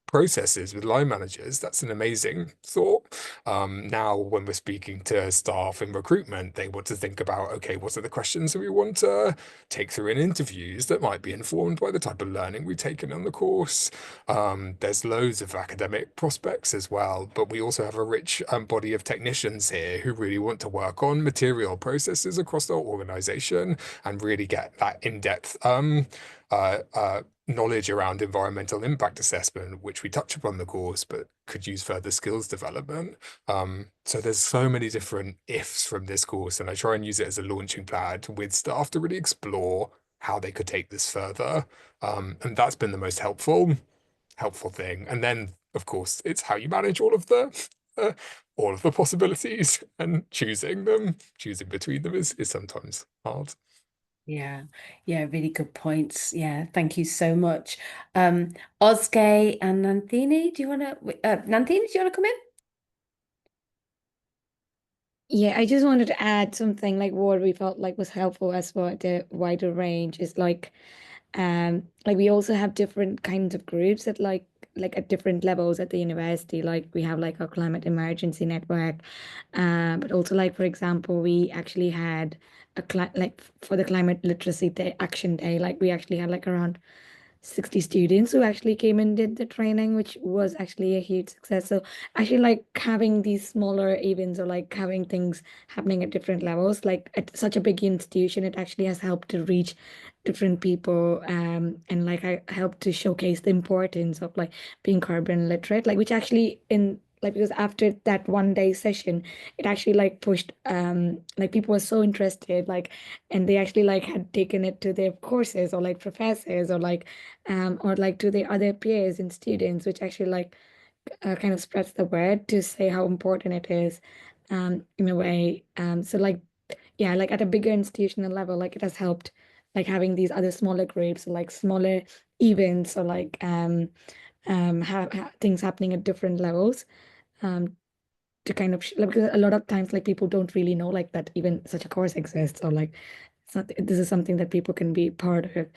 processes with line managers. That's an amazing thought. Now, when we're speaking to staff in recruitment, they want to think about, okay, what are the questions that we want to take through in interviews that might be informed by the type of learning we've taken on the course. There's loads of academic prospects as well, but we also have a rich body of technicians here who really want to work on material processes across their organization and really get that in-depth knowledge around environmental impact assessment, which we touch upon the course, but could use further skills development. So there's so many different ifs from this course, and I try and use it as a launching pad with staff to really explore how they could take this further. And that's been the most helpful thing. And then, of course, it's how you manage all of the possibilities, and choosing between them is sometimes hard. Yeah, really good points. Yeah, thank you so much. Ozge and Nandini, do you want to, Nandini, do you want to come in? Yeah, I just wanted to add something like what we felt like was helpful as for the wider range is like we also have different kinds of groups at at different levels at the university. Like we have like our climate emergency network, but also like for example, we actually had like for the climate literacy day action day, like we actually had like around 60 students who actually came and did the training, which was actually a huge success. So actually like having these smaller events or like having things happening at different levels, like at such a big institution, it actually has helped to reach different people, and like I helped to showcase the importance of like being carbon literate, like which actually in like because after that 1 day session, it actually like pushed like people were so interested, like and they actually like had taken it to their courses or like professors or like to their other peers and students, which actually like kind of spreads the word to say how important it is, in a way. So like yeah, like at a bigger institutional level, like it has helped like having these other smaller groups or like smaller events or like things happening at different levels, um to kind of like, because a lot of times like people don't really know like that even such a course exists or like it's not, this is something that people can be part of.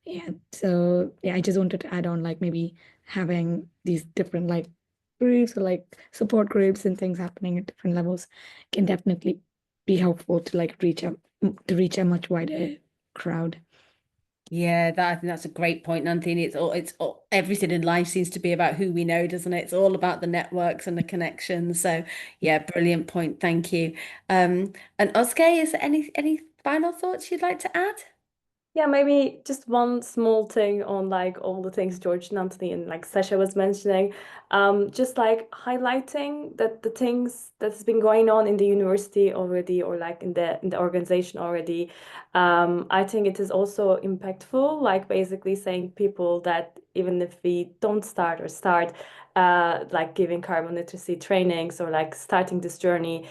Yeah, so yeah, I just wanted to add on like maybe having these different like groups or like support groups and things happening at different levels can definitely be helpful to like reach a much wider crowd. Yeah, I think that's a great point, Nandini. It's all, everything in life seems to be about who we know, doesn't it? It's all about the networks and the connections. So yeah, brilliant point. Thank you. And Ozge, is there any final thoughts you'd like to add? Yeah, maybe just one small thing on like all the things George and Anthony and like Sasha was mentioning. Just like highlighting that the things that's been going on in the university already or like in the organization already. I think it is also impactful, like basically saying people that even if we don't start or start like giving carbon literacy trainings or like starting this journey,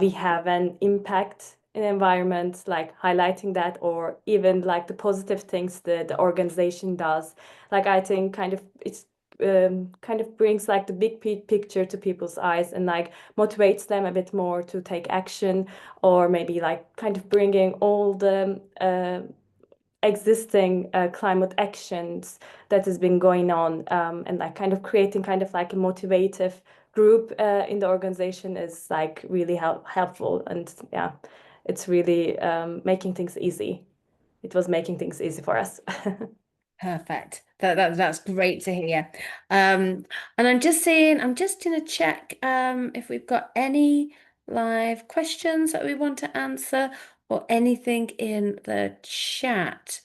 we have an impact in environment, like highlighting that, or even like the positive things the organization does. Like I think kind of it's kind of brings like the big picture to people's eyes and like motivates them a bit more to take action, or maybe like kind of bringing all the existing climate actions that has been going on, and like kind of creating kind of like a motivative group in the organization is like really helpful. And yeah, it's really making things easy. It was making things easy for us. Perfect. That's great to hear. And I'm just saying, I'm just gonna check if we've got any live questions that we want to answer or anything in the chat.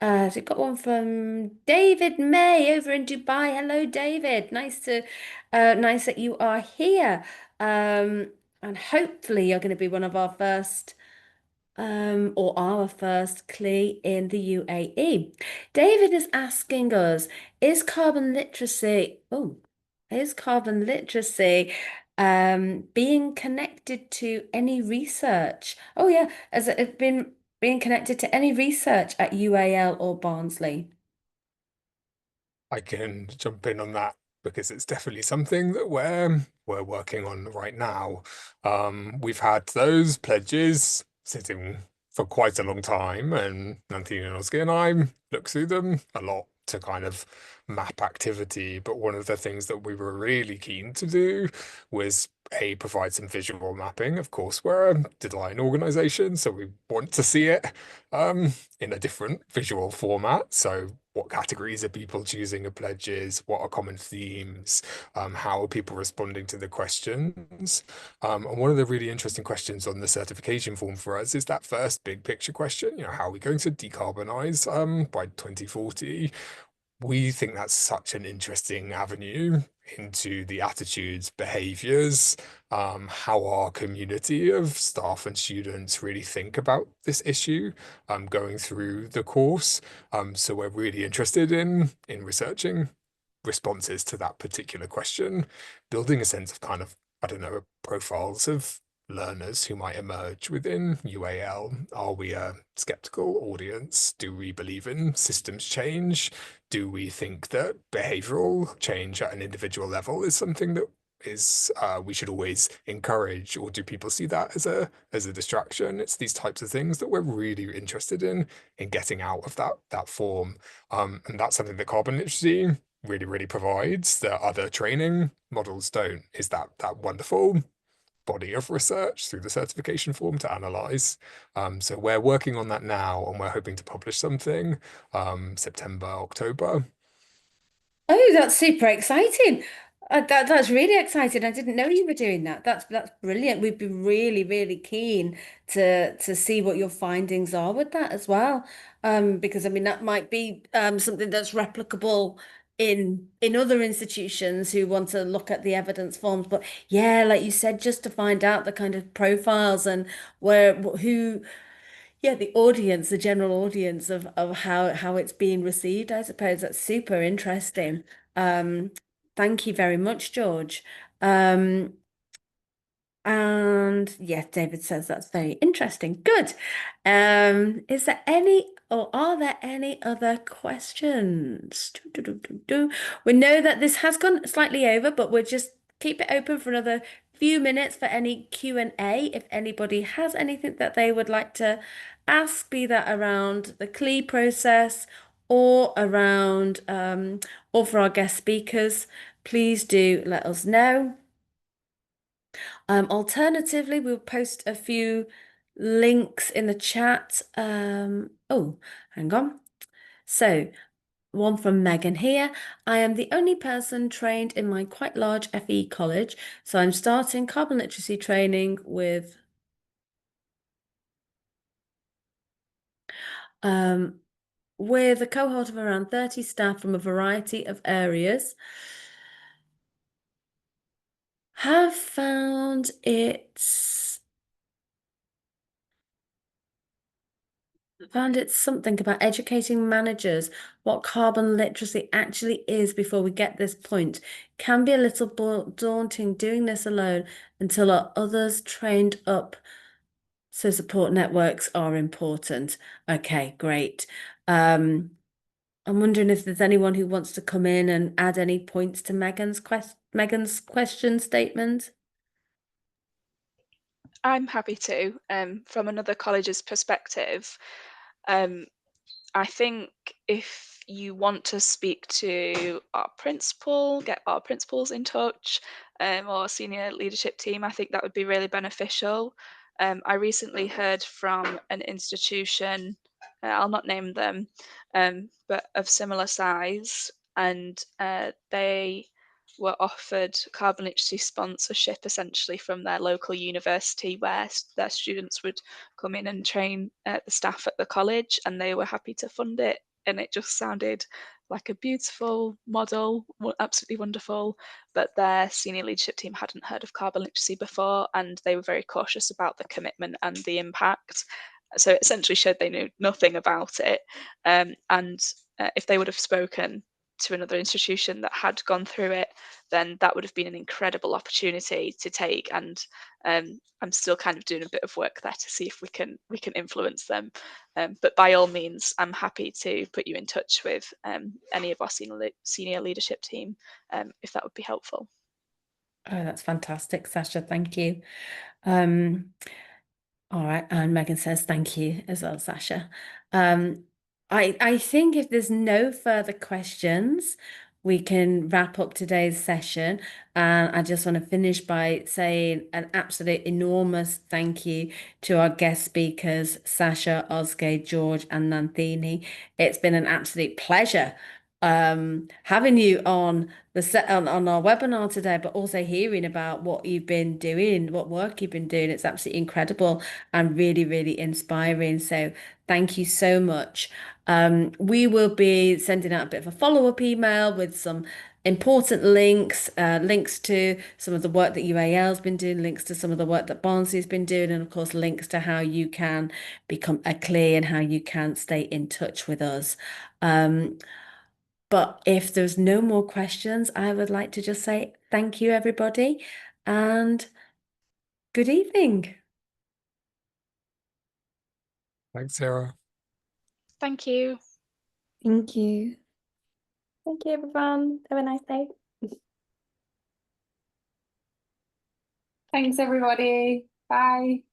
So we've got one from David May over in Dubai. Hello, David. Nice that you are here. And hopefully you're going to be one of our first or our first CLE in the UAE. David is asking us, is carbon literacy, being connected to any research? Oh yeah, has it been being connected to any research at UAL or Barnsley? I can jump in on that because it's definitely something that we're working on right now. We've had those pledges sitting for quite a long time, and Nancy and I look through them a lot to kind of map activity. But one of the things that we were really keen to do was provide some visual mapping. Of course, we're a design organization, so we want to see it in a different visual format. So what categories are people choosing of pledges? What are common themes? How are people responding to the questions? And one of the really interesting questions on the certification form for us is that first big picture question, how are we going to decarbonize by 2040? We think that's such an interesting avenue into the attitudes, behaviors, how our community of staff and students really think about this issue going through the course. So we're really interested in researching responses to that particular question, building a sense of kind of, I don't know, profiles of learners who might emerge within UAL. Are we a skeptical audience? Do we believe in systems change? Do we think that behavioral change at an individual level is something that is we should always encourage, or do people see that as a distraction? It's these types of things that we're really interested in getting out of that form, and that's something that carbon literacy really provides that other training models don't. Is that wonderful body of research through the certification form to analyze. So we're working on that now, and we're hoping to publish something September, October. Oh, that's super exciting. That's really exciting. I didn't know you were doing that. That's brilliant. We'd be really keen to see what your findings are with that as well. Because I mean that might be something that's replicable in other institutions who want to look at the evidence forms. But yeah, like you said, just to find out the kind of profiles and who yeah, the audience, the general audience of how it's being received, I suppose that's super interesting. Um, Thank you very much, George. Um, and yeah, David says that's very interesting. Good. Is there any or are there any other questions? We know that this has gone slightly over, but we'll just keep it open for another few minutes for any Q&A. If anybody has anything that they would like to ask, be that around the CLE process or around or for our guest speakers, please do let us know. Alternatively, we'll post a few links in the chat. Oh, hang on. So, one from Megan here. I am the only person trained in my quite large FE college, so I'm starting carbon literacy training um, with a cohort of around 30 staff from a variety of areas. Have found it's something about educating managers what carbon literacy actually is before we get this point. Can be a little daunting doing this alone until our others trained up So support networks are important. Okay, great. I'm wondering if there's anyone who wants to come in and add any points to Megan's question statement. I'm happy to. From another college's perspective, I think if you want to speak to our principal, get our principals in touch, or senior leadership team, I think that would be really beneficial. I recently heard from an institution, I'll not name them, but of similar size, and they were offered carbon literacy sponsorship essentially from their local university, where their students would come in and train the staff at the college, and they were happy to fund it. And it just sounded like a beautiful model, absolutely wonderful. But their senior leadership team hadn't heard of carbon literacy before, and they were very cautious about the commitment and the impact. So it essentially showed they knew nothing about it. And if they would have spoken to another institution that had gone through it, then that would have been an incredible opportunity to take. And I'm still kind of doing a bit of work there to see if we can influence them. But by all means, I'm happy to put you in touch with any of our senior leadership team if that would be helpful. Oh, that's fantastic, Sasha. Thank you. All right, and Megan says thank you as well, Sasha. I think if there's no further questions, we can wrap up today's session. And I just want to finish by saying an absolute enormous thank you to our guest speakers, Sasha, Ozge, George, and Nanthini. It's been an absolute pleasure having you on the set on our webinar today, but also hearing about what you've been doing, what work you've been doing. It's absolutely incredible and really, really inspiring. So thank you so much. We will be sending out a bit of a follow-up email with some important links, links to some of the work that UAL has been doing, links to some of the work that Barnsley has been doing, and of course, links to how you can become a CLE and how you can stay in touch with us. But if there's no more questions, I would like to just say thank you, everybody, and good evening. Thanks, Sarah. Thank you. Thank you. Thank you, everyone. Have a nice day. Thanks, everybody. Bye.